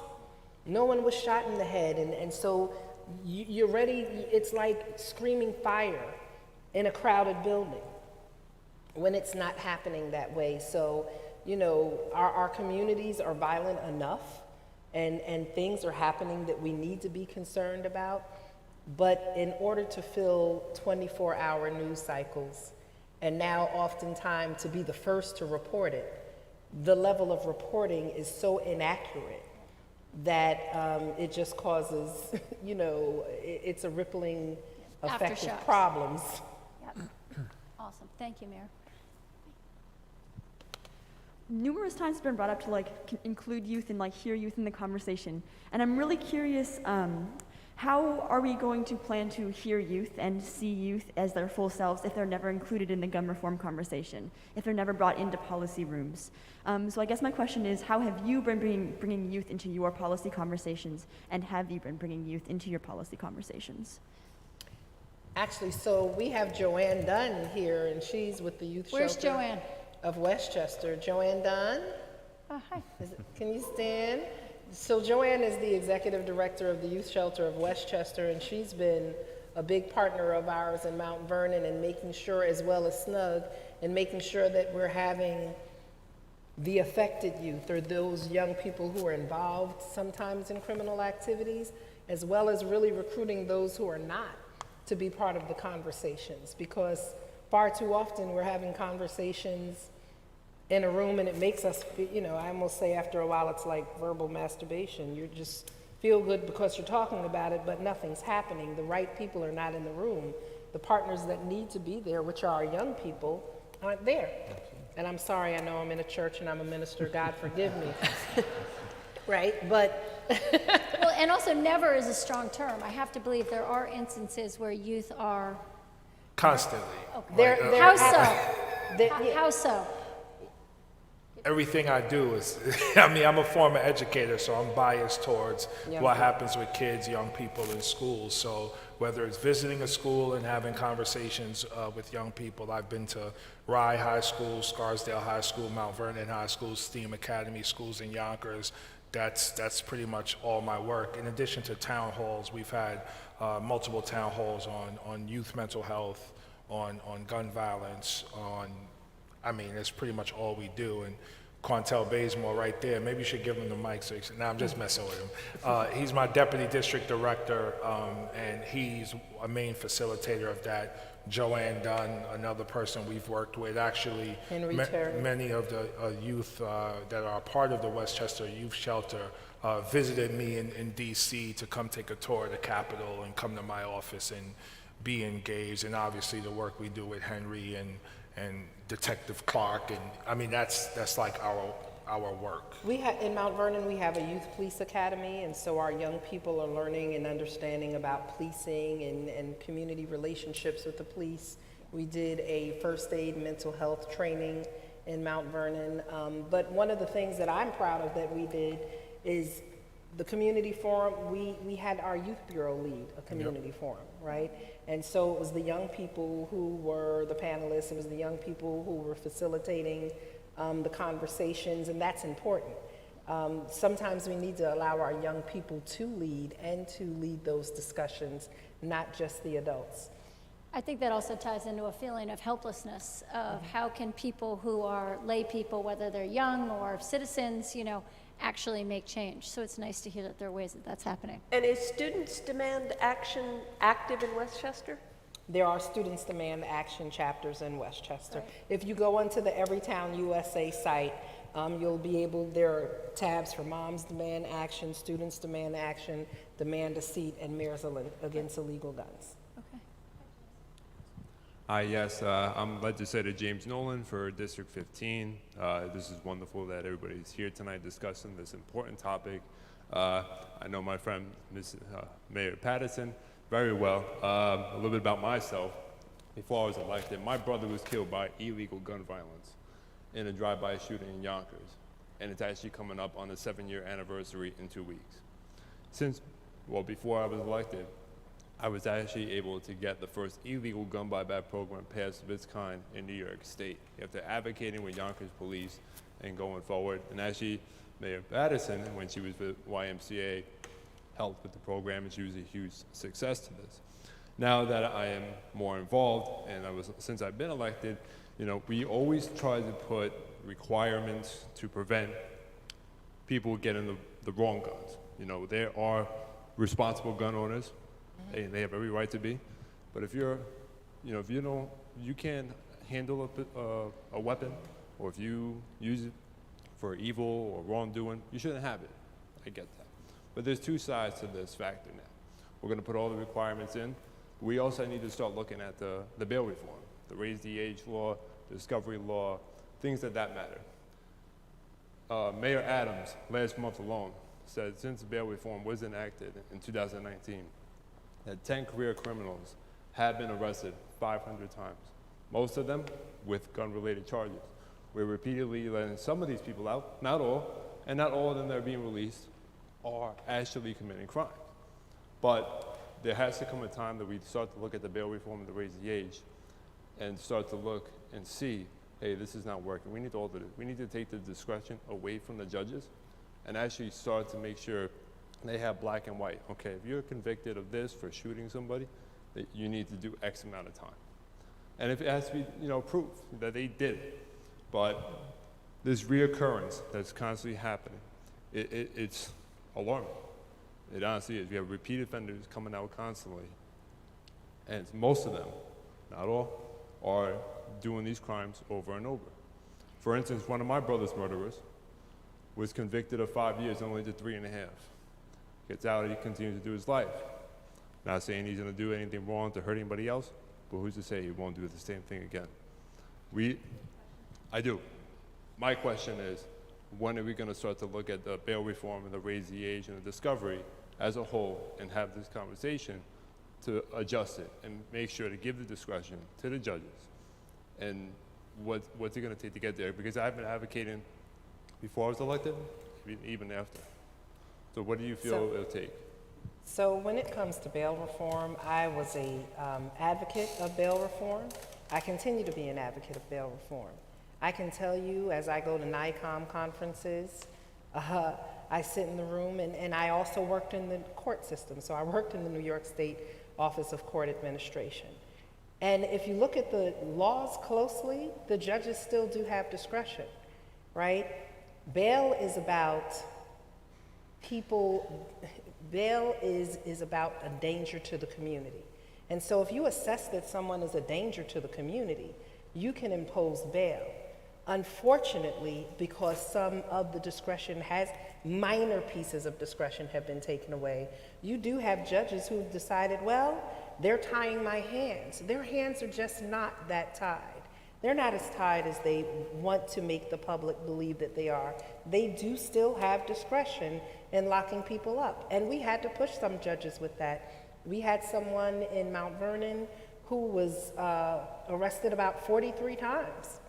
No one was shot in the head. And so you're ready. It's like screaming fire in a crowded building when it's not happening that way. So, our communities are violent enough and things are happening that we need to be concerned about. But in order to fill 24-hour news cycles, and now oftentimes to be the first to report it, the level of reporting is so inaccurate that it just causes, it's a rippling effect of Aftershocks. problems. Yep. Awesome. Thank you, Mayor. Numerous times it's been brought up to include youth and hear youth in the conversation. And I'm really curious, how are we going to plan to hear youth and see youth as their full selves if they're never included in the gun reform conversation, if they're never brought into policy rooms? So I guess my question is, how have you been bringing youth into your policy conversations, and have you been bringing youth into your policy conversations? Actually, so we have Joanne Dunn here, and she's with the Youth Where's Shelter Joanne? of Westchester. Joanne Dunn, Oh, hi. can you stand? So Joanne is the executive director of the Youth Shelter of Westchester, and she's been a big partner of ours in Mount Vernon and making sure, as well as SNUG, and making sure that we're having the affected youth, or those young people who are involved sometimes in criminal activities, as well as really recruiting those who are not to be part of the conversations, because far too often we're having conversations in a room and it makes us, I almost say after a while it's like verbal masturbation. You just feel good because you're talking about it, but nothing's happening. The right people are not in the room. The partners that need to be there, which are our young people, aren't there. And I'm sorry, I know I'm in a church and I'm a minister, God forgive me. Right, but. Well, and also never is a strong term. I have to believe there are instances where youth are. Constantly. Okay. How so? How so? Everything I do is, I'm a former educator, so I'm biased towards what happens with kids, young people in schools. So whether it's visiting a school and having conversations with young people, I've been to Rye High School, Scarsdale High School, Mount Vernon High School, STEAM Academy schools in Yonkers. That's pretty much all my work. In addition to town halls, we've had multiple town halls on youth mental health, on gun violence, it's pretty much all we do. And Quantel Bazemore right there, maybe you should give him the mic. I'm just messing with him. He's my deputy district director, and he's a main facilitator of that. Joanne Dunn, another person we've worked with. Actually, many of the youth that are part of the Westchester Youth Shelter visited me in D.C. to come take a tour of the Capitol and come to my office and be engaged. And obviously the work we do with Henry and Detective Clark, and that's like our work. In Mount Vernon, we have a youth police academy, and so our young people are learning and understanding about policing and community relationships with the police. We did a first aid mental health training in Mount Vernon, but one of the things that I'm proud of that we did is the community forum. We had our youth bureau lead a community forum, right? And so it was the young people who were the panelists, it was the young people who were facilitating the conversations, and that's important. Sometimes we need to allow our young people to lead and to lead those discussions, not just the adults. I think that also ties into a feeling of helplessness of how can people who are lay people, whether they're young or citizens, actually make change. So it's nice to hear that there are ways that that's happening. And is Students Demand Action active in Westchester? There are Students Demand Action chapters in Westchester. Right. If you go onto the Everytown USA site, you'll be able, there are tabs for Moms Demand Action, Students Demand Action, Demand a Seat, and Mayors Against Illegal Guns. Okay. Hi, yes, I'm Legislator James Nolan for District 15. This is wonderful that everybody's here tonight discussing this important topic. I know my friend, Mayor Patterson, very well. A little bit about myself. Before I was elected, my brother was killed by illegal gun violence in a drive-by shooting in Yonkers, and it's actually coming up on the 7-year anniversary in 2 weeks. Before I was elected, I was actually able to get the first illegal gun buyback program passed of its kind in New York State after advocating with Yonkers police and going forward. And actually, Mayor Patterson, when she was with YMCA, helped with the program, and she was a huge success to this. Now that I am more involved, and since I've been elected, we always try to put requirements to prevent people getting the wrong guns. There are responsible gun owners, and they have every right to be. But if you can't handle a weapon, or if you use it for evil or wrongdoing, you shouldn't have it. I get that. But there's two sides to this factor now. We're going to put all the requirements in. We also need to start looking at the bail reform, the raise the age law, the discovery law, things that matter. Mayor Adams, last month alone, said since bail reform was enacted in 2019, that 10 career criminals have been arrested 500 times, most of them with gun-related charges. We're repeatedly letting some of these people out, not all, and not all of them that are being released are actually committing crimes. But there has to come a time that we start to look at the bail reform and the raise the age and start to look and see, hey, this is not working. We need to alter it. We need to take the discretion away from the judges and actually start to make sure they have black and white. Okay, if you're convicted of this for shooting somebody, that you need to do X amount of time. And if it has to be, proof that they did it. But this reoccurrence that's constantly happening, it's alarming. It honestly is. We have repeat offenders coming out constantly, and most of them, not all, are doing these crimes over and over. For instance, one of my brother's murderers was convicted of 5 years, only did 3.5. Gets out, he continues to do his life. Not saying he's going to do anything wrong to hurt anybody else, but who's to say he won't do the same thing again? I do. My question is, when are we going to start to look at the bail reform and the raise the age and the discovery as a whole and have this conversation to adjust it and make sure to give the discretion to the judges and what's it going to take to get there? Because I've been advocating before I was elected, even after. So what do you feel it'll take? So when it comes to bail reform, I was a advocate of bail reform. I continue to be an advocate of bail reform. I can tell you, as I go to NICOM conferences, I sit in the room, and I also worked in the court system. So I worked in the New York State Office of Court Administration. And if you look at the laws closely, the judges still do have discretion, right? Bail is about bail is about a danger to the community. And so if you assess that someone is a danger to the community, you can impose bail. Unfortunately, because some of the discretion minor pieces of discretion have been taken away, you do have judges who've decided, well, they're tying my hands. Their hands are just not that tied. They're not as tied as they want to make the public believe that they are. They do still have discretion in locking people up. And we had to push some judges with that. We had someone in Mount Vernon who was arrested about 43 times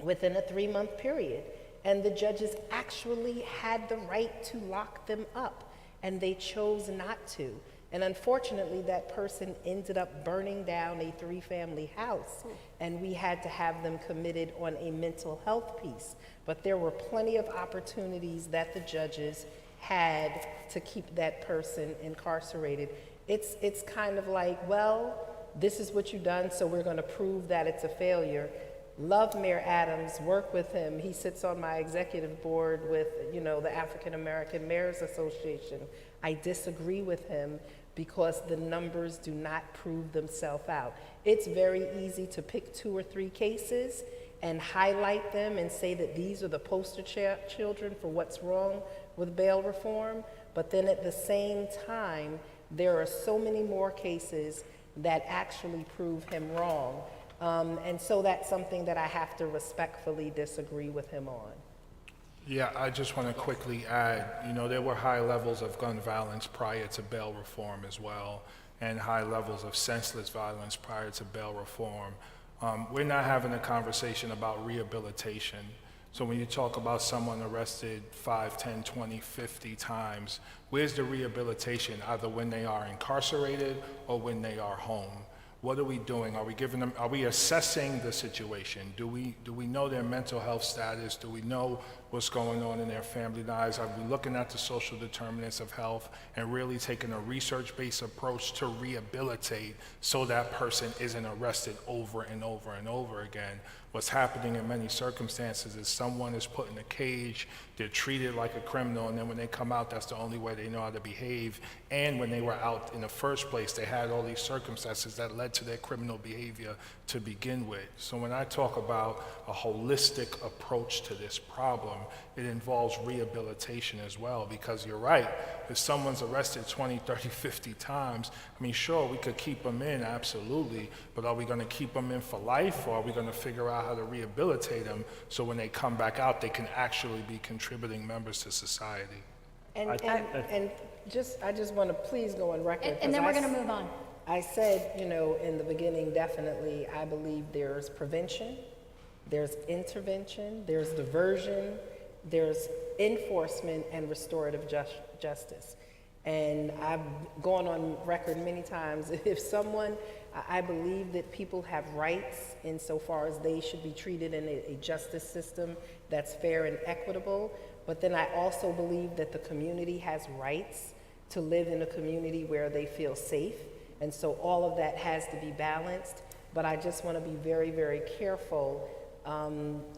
within a 3-month period. And the judges actually had the right to lock them up, and they chose not to. And unfortunately, that person ended up burning down a 3-family house, and we had to have them committed on a mental health piece. But there were plenty of opportunities that the judges had to keep that person incarcerated. It's kind of like, well, this is what you've done, so we're going to prove that it's a failure. Love Mayor Adams, work with him. He sits on my executive board with, the African American Mayors Association. I disagree with him because the numbers do not prove themselves out. It's very easy to pick 2 or 3 cases and highlight them and say that these are the poster children for what's wrong with bail reform, but then at the same time, there are so many more cases that actually prove him wrong. And so that's something that I have to respectfully disagree with him on. Yeah, I just want to quickly add, there were high levels of gun violence prior to bail reform as well, and high levels of senseless violence prior to bail reform. We're not having a conversation about rehabilitation. So when you talk about someone arrested 5, 10, 20, 50 times, where's the rehabilitation, either when they are incarcerated or when they are home? What are we doing? Are we assessing the situation? Do we know their mental health status? Do we know what's going on in their family lives? Are we looking at the social determinants of health and really taking a research-based approach to rehabilitate so that person isn't arrested over and over and over again? What's happening in many circumstances is someone is put in a cage, they're treated like a criminal, and then when they come out, that's the only way they know how to behave. And when they were out in the first place, they had all these circumstances that led to their criminal behavior to begin with. So when I talk about a holistic approach to this problem, it involves rehabilitation as well, because you're right, if someone's arrested 20, 30, 50 times, sure, we could keep them in, absolutely, but are we going to keep them in for life, or are we going to figure out how to rehabilitate them so when they come back out, they can actually be contributing members to society? And I just want to please go on record. And then we're going to move on. I said, in the beginning, definitely, I believe there's prevention, there's intervention, there's diversion, there's enforcement, and restorative justice. And I've gone on record many times, I believe that people have rights insofar as they should be treated in a justice system that's fair and equitable. But then I also believe that the community has rights to live in a community where they feel safe. And so all of that has to be balanced. But I just want to be very, very careful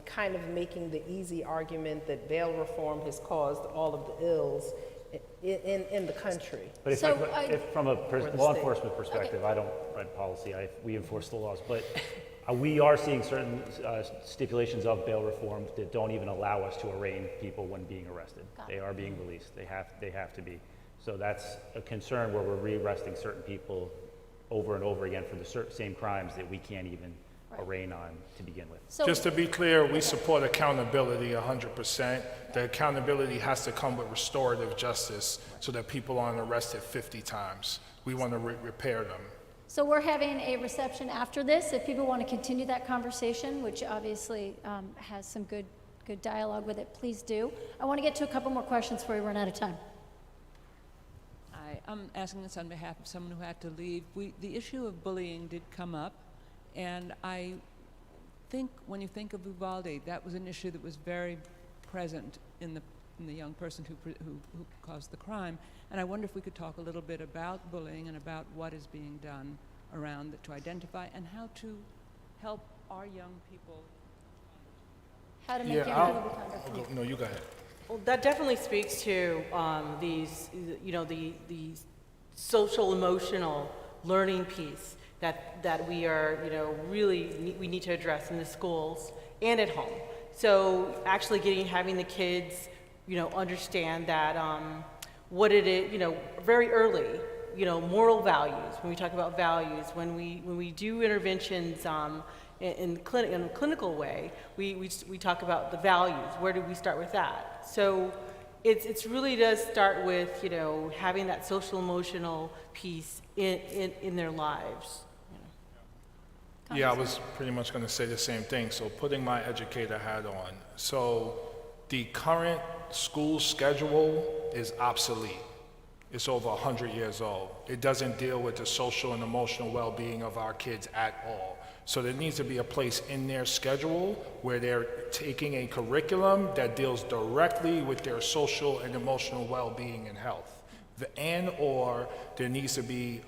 kind of making the easy argument that bail reform has caused all of the ills in the country. But if from a law enforcement perspective, I don't write policy, we enforce the laws, but we are seeing certain stipulations of bail reform that don't even allow us to arraign people when being arrested. They are being released, they have to be. So that's a concern where we're re-arresting certain people over and over again for the same crimes that we can't even arraign on to begin with. So, just to be clear, we support accountability 100%. The accountability has to come with restorative justice so that people aren't arrested 50 times. We want to repair them. So we're having a reception after this. If people want to continue that conversation, which obviously has some good dialogue with it, please do. I want to get to a couple more questions before we run out of time. I'm asking this on behalf of someone who had to leave. The issue of bullying did come up, and I think when you think of Uvalde, that was an issue that was very present in the young person who caused the crime. And I wonder if we could talk a little bit about bullying and about what is being done around to identify and how to help our young people. How to make young people be kinder. No, you go ahead. Well, that definitely speaks to these, the social emotional learning piece that we are, really we need to address in the schools and at home. So actually having the kids, understand that what it is, very early, moral values. When we talk about values, when we do interventions in a clinical way, we talk about the values. Where do we start with that? So it's really does start with having that social emotional piece in their lives. Yeah, I was pretty much going to say the same thing. So putting my educator hat on. So the current school schedule is obsolete. It's over 100 years old. It doesn't deal with the social and emotional well-being of our kids at all. So there needs to be a place in their schedule where they're taking a curriculum that deals directly with their social and emotional well-being and health. Or there needs to be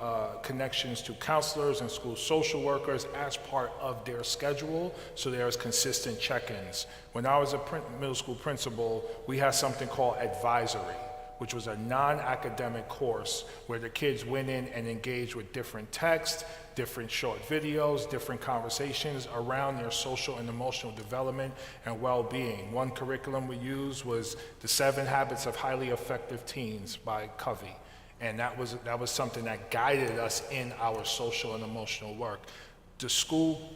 connections to counselors and school social workers as part of their schedule, so there's consistent check-ins. When I was a middle school principal, we had something called advisory, which was a non-academic course where the kids went in and engaged with different texts, different short videos, different conversations around their social and emotional development and well-being. One curriculum we used was The 7 Habits of Highly Effective Teens by Covey. And that was something that guided us in our social and emotional work. The school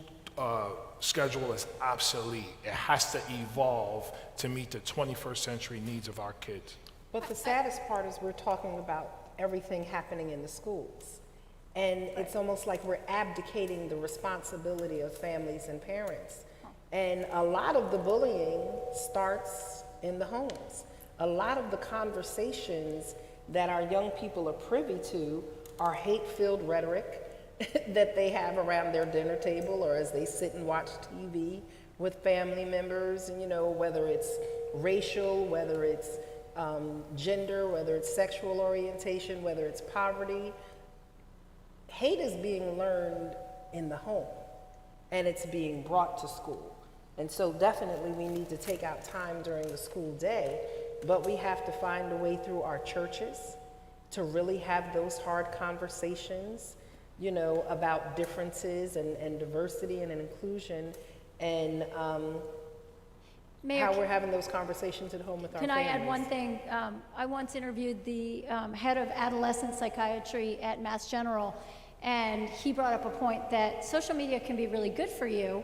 schedule is obsolete. It has to evolve to meet the 21st century needs of our kids. But the saddest part is we're talking about everything happening in the schools. And it's almost like we're abdicating the responsibility of families and parents. And a lot of the bullying starts in the homes. A lot of the conversations that our young people are privy to are hate-filled rhetoric that they have around their dinner table or as they sit and watch TV with family members, and, you know, whether it's racial, whether it's gender, whether it's sexual orientation, whether it's poverty. Hate is being learned in the home, and it's being brought to school. And so definitely we need to take out time during the school day, but we have to find a way through our churches to really have those hard conversations, you know, about differences and diversity and inclusion, and Mayor, how we're having those conversations at home with our can families. I add one thing? I once interviewed the head of adolescent psychiatry at Mass General, and he brought up a point that social media can be really good for you,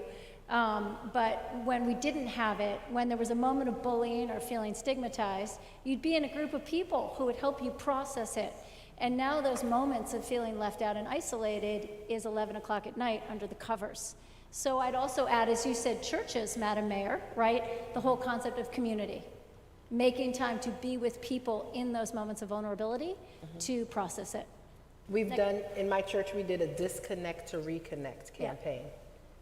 but when we didn't have it, when there was a moment of bullying or feeling stigmatized, you'd be in a group of people who would help you process it. And now those moments of feeling left out and isolated is 11 o'clock at night under the covers. So I'd also add, as you said, churches, Madam Mayor, right? The whole concept of community. Making time to be with people in those moments of vulnerability to process it. We've done, in my church, we did a disconnect to reconnect campaign.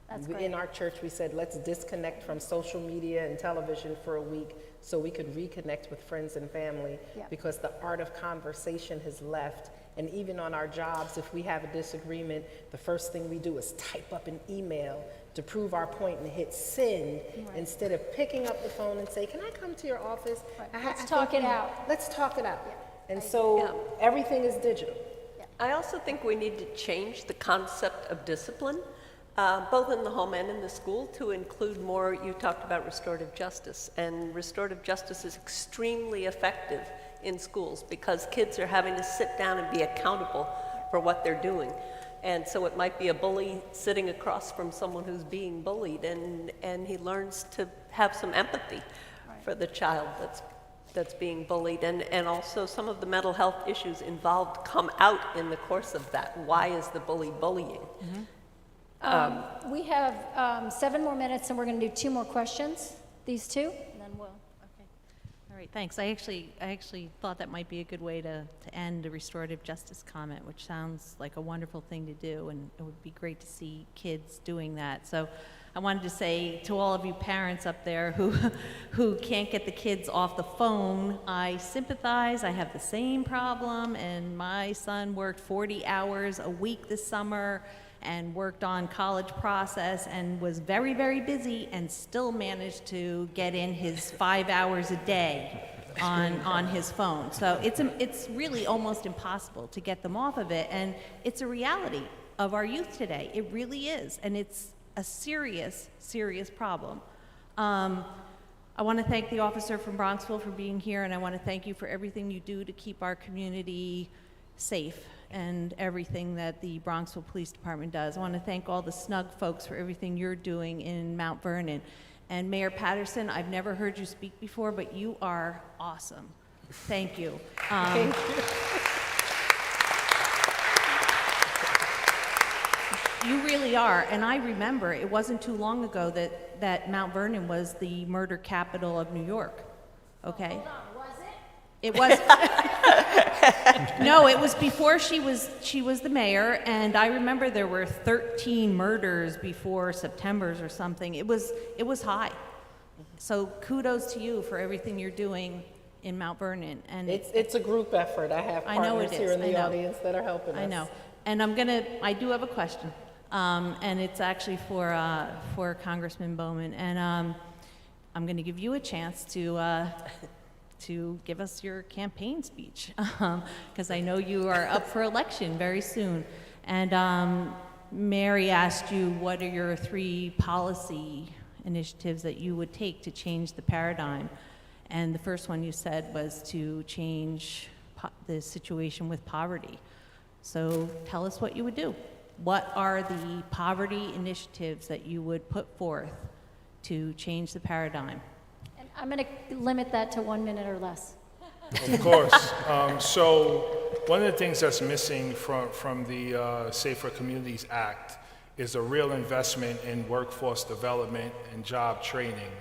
That's great. In our church, we said, let's disconnect from social media and television for a week so we could reconnect with friends and family, because the art of conversation has left. And even on our jobs, if we have a disagreement, the first thing we do is type up an email to prove our point and hit send, instead of picking up the phone and say, can I come to your office? Let's talk it out. Let's talk it out. And so everything is digital. I also think we need to change the concept of discipline, both in the home and in the school, to include more. You talked about restorative justice, and restorative justice is extremely effective in schools because kids are having to sit down and be accountable for what they're doing. And so it might be a bully sitting across from someone who's being bullied, and he learns to have some empathy for the child that's being bullied. And also some of the mental health issues involved come out in the course of that. Why is the bully bullying? We have 7 more minutes, and we're going to do 2 more questions, these 2, and then we'll. All right, thanks. I actually thought that might be a good way to end a restorative justice comment, which sounds like a wonderful thing to do, and it would be great to see kids doing that. So I wanted to say to all of you parents up there who can't get the kids off the phone, I sympathize. I have the same problem, and my son worked 40 hours a week this summer and worked on college process and was very, very busy and still managed to get in his 5 hours a day on his phone. So it's really almost impossible to get them off of it, and it's a reality of our youth today. It really is, and it's a serious, serious problem. I want to thank the officer from Bronxville for being here, and I want to thank you for everything you do to keep our community safe and everything that the Bronxville Police Department does. I want to thank all the SNUG folks for everything you're doing in Mount Vernon. And Mayor Patterson, I've never heard you speak before, but you are awesome. Thank you. Thank you. You really are. And I remember it wasn't too long ago that Mount Vernon was the murder capital of New York. Okay? Hold on, was it? It was. No, it was before she was the mayor, and I remember there were 13 murders before September's or something. It was high. So kudos to you for everything you're doing in Mount Vernon. And it's a group effort. I have partners here in the audience that are helping us. I know. And I do have a question, and it's actually for Congressman Bowman, and I'm going to give you a chance to give us your campaign speech, because I know you are up for election very soon. And Mary asked you, what are your 3 policy initiatives that you would take to change the paradigm? And the first one you said was to change the situation with poverty. So tell us what you would do. What are the poverty initiatives that you would put forth to change the paradigm? And I'm going to limit that to 1 minute or less. Of course. So one of the things that's missing from the Safer Communities Act is a real investment in workforce development and job training,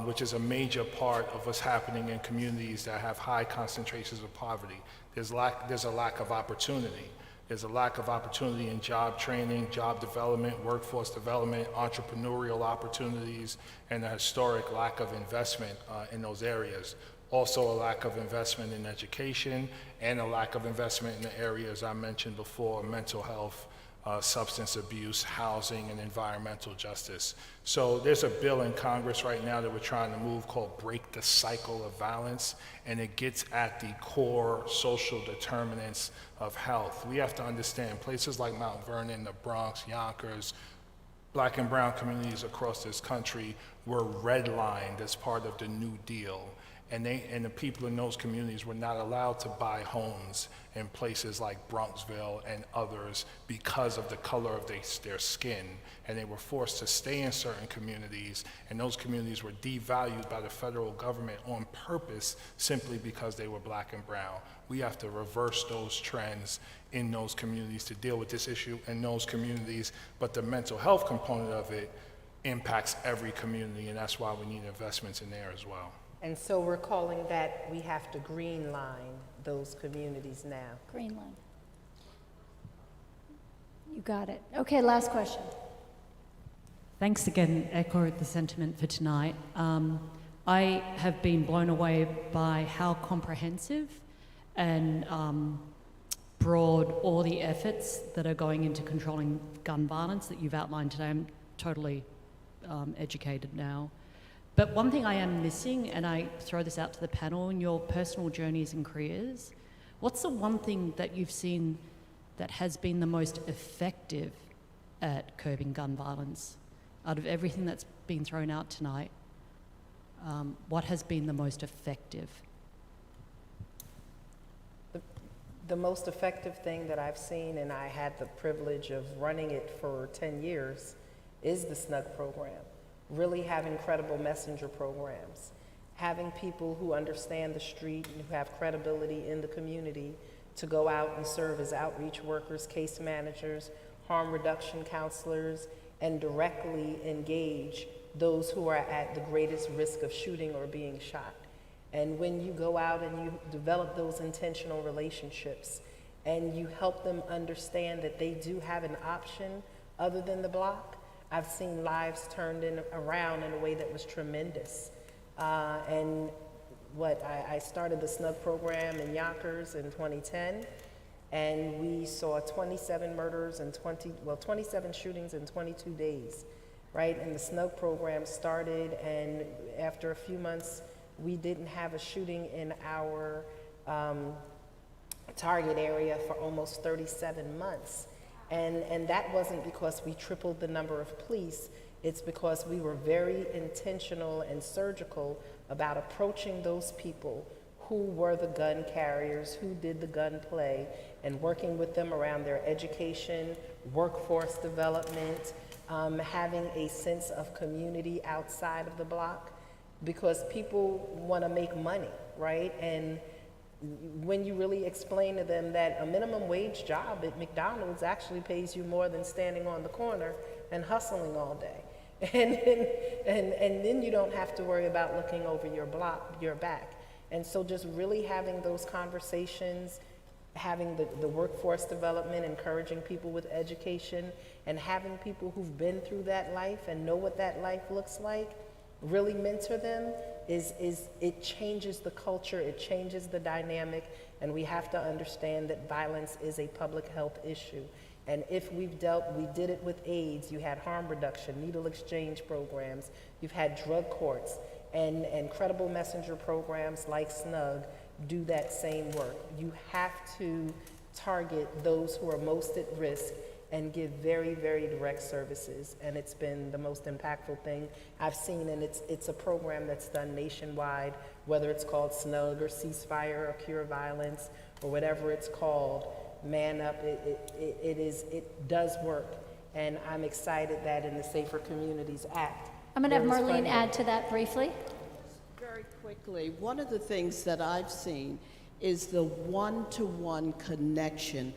which is a major part of what's happening in communities that have high concentrations of poverty. There's a lack of opportunity. There's a lack of opportunity in job training, job development, workforce development, entrepreneurial opportunities, and a historic lack of investment in those areas. Also a lack of investment in education and a lack of investment in the areas I mentioned before, mental health, substance abuse, housing, and environmental justice. So there's a bill in Congress right now that we're trying to move called Break the Cycle of Violence, and it gets at the core social determinants of health. We have to understand places like Mount Vernon, the Bronx, Yonkers, Black and brown communities across this country were redlined as part of the New Deal. And the people in those communities were not allowed to buy homes in places like Bronxville and others because of the color of their skin. And they were forced to stay in certain communities, and those communities were devalued by the federal government on purpose simply because they were black and brown. We have to reverse those trends in those communities to deal with this issue in those communities, but the mental health component of it impacts every community, and that's why we need investments in there as well. And so we're calling that we have to green line those communities now. Green line. You got it. Okay, last question. Thanks again, echo the sentiment for tonight. I have been blown away by how comprehensive and broad all the efforts that are going into controlling gun violence that you've outlined today. I'm totally educated now. But one thing I am missing, and I throw this out to the panel, in your personal journeys and careers, what's the one thing that you've seen that has been the most effective at curbing gun violence? Out of everything that's been thrown out tonight, what has been the most effective? The most effective thing that I've seen, and I had the privilege of running it for 10 years, is the SNUG program. Really having credible messenger programs, having people who understand the street and who have credibility in the community to go out and serve as outreach workers, case managers, harm reduction counselors, and directly engage those who are at the greatest risk of shooting or being shot. And when you go out and you develop those intentional relationships and you help them understand that they do have an option other than the block, I've seen lives turned around in a way that was tremendous. I started the SNUG program in Yonkers in 2010, and we saw 27 murders and 27 shootings in 22 days, right? And the SNUG program started, and after a few months, we didn't have a shooting in our target area for almost 37 months. And that wasn't because we tripled the number of police. It's because we were very intentional and surgical about approaching those people who were the gun carriers, who did the gun play, and working with them around their education, workforce development, having a sense of community outside of the block, because people want to make money, right? And when you really explain to them that a minimum wage job at McDonald's actually pays you more than standing on the corner and hustling all day. And then you don't have to worry about looking over your back. And so just really having those conversations, having the workforce development, encouraging people with education, and having people who've been through that life and know what that life looks like, really mentor them, it changes the culture, it changes the dynamic, and we have to understand that violence is a public health issue. And if we did it with AIDS, you had harm reduction, needle exchange programs, you've had drug courts, and credible messenger programs like SNUG do that same work. You have to target those who are most at risk and give very, very direct services. And it's been the most impactful thing I've seen, and it's a program that's done nationwide, whether it's called SNUG or Ceasefire or Cure Violence or whatever it's called. Man Up, it does work. And I'm excited that in the Safer Communities Act. I'm going to have there is Marlene funding. add to that briefly. Very quickly, one of the things that I've seen is the one-to-one connection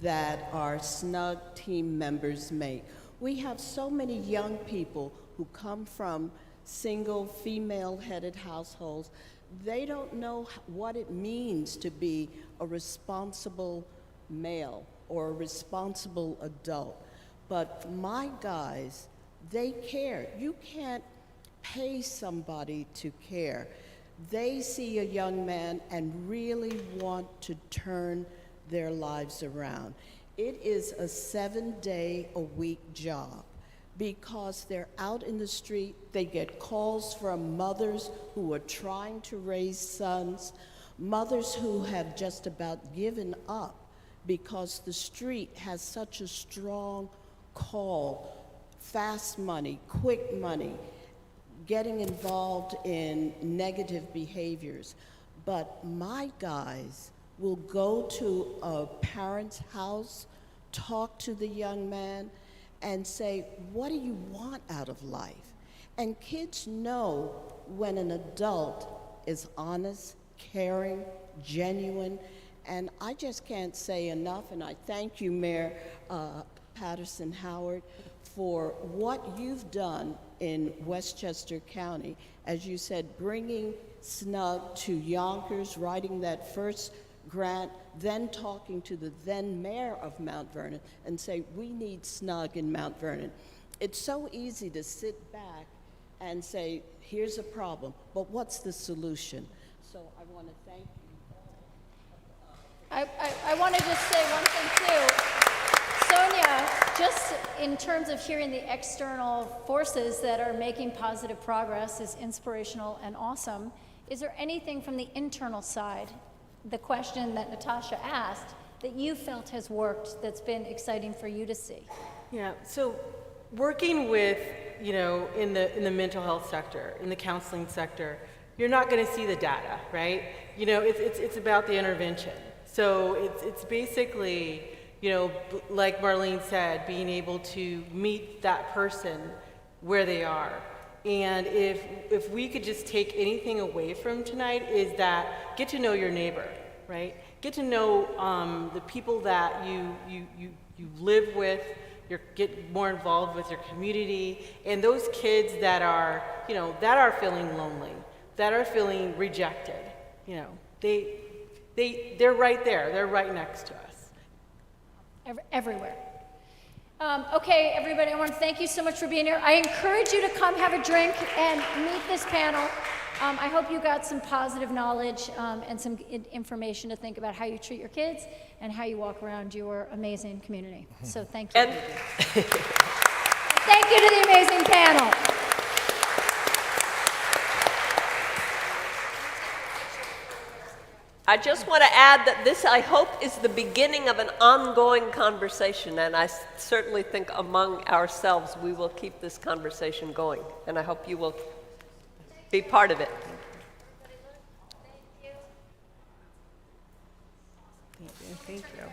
that our SNUG team members make. We have so many young people who come from single female-headed households. They don't know what it means to be a responsible male or a responsible adult. But my guys, they care. You can't pay somebody to care. They see a young man and really want to turn their lives around. It is a 7-day-a-week job because they're out in the street. They get calls from mothers who are trying to raise sons, mothers who have just about given up because the street has such a strong call, fast money, quick money, getting involved in negative behaviors. But my guys will go to a parent's house, talk to the young man, and say, what do you want out of life? And kids know when an adult is honest, caring, genuine, and I just can't say enough, and I thank you, Mayor Patterson-Howard, for what you've done in Westchester County. As you said, bringing SNUG to Yonkers, writing that first grant, then talking to the then mayor of Mount Vernon and say, we need SNUG in Mount Vernon. It's so easy to sit back and say, here's a problem, but what's the solution? So I want to thank you. I want to just say one thing too. Sonya, just in terms of hearing the external forces that are making positive progress is inspirational and awesome. Is there anything from the internal side, the question that Natasha asked, that you felt has worked that's been exciting for you to see? Yeah, so working with, in the mental health sector, in the counseling sector, you're not going to see the data, right? It's about the intervention. So it's basically, like Marlene said, being able to meet that person where they are. And if we could just take anything away from tonight is that get to know your neighbor, right? Get to know the people that you live with, get more involved with your community, and those kids that are, that are feeling lonely, that are feeling rejected, they're right there, they're right next to us. Everywhere. Okay, everybody, I want to thank you so much for being here. I encourage you to come have a drink and meet this panel. I hope you got some positive knowledge and some information to think about how you treat your kids and how you walk around your amazing community. So thank you. Thank you to the amazing panel. I just want to add that this, I hope, is the beginning of an ongoing conversation, and I certainly think among ourselves we will keep this conversation going, and I hope you will be part of it. Thank you.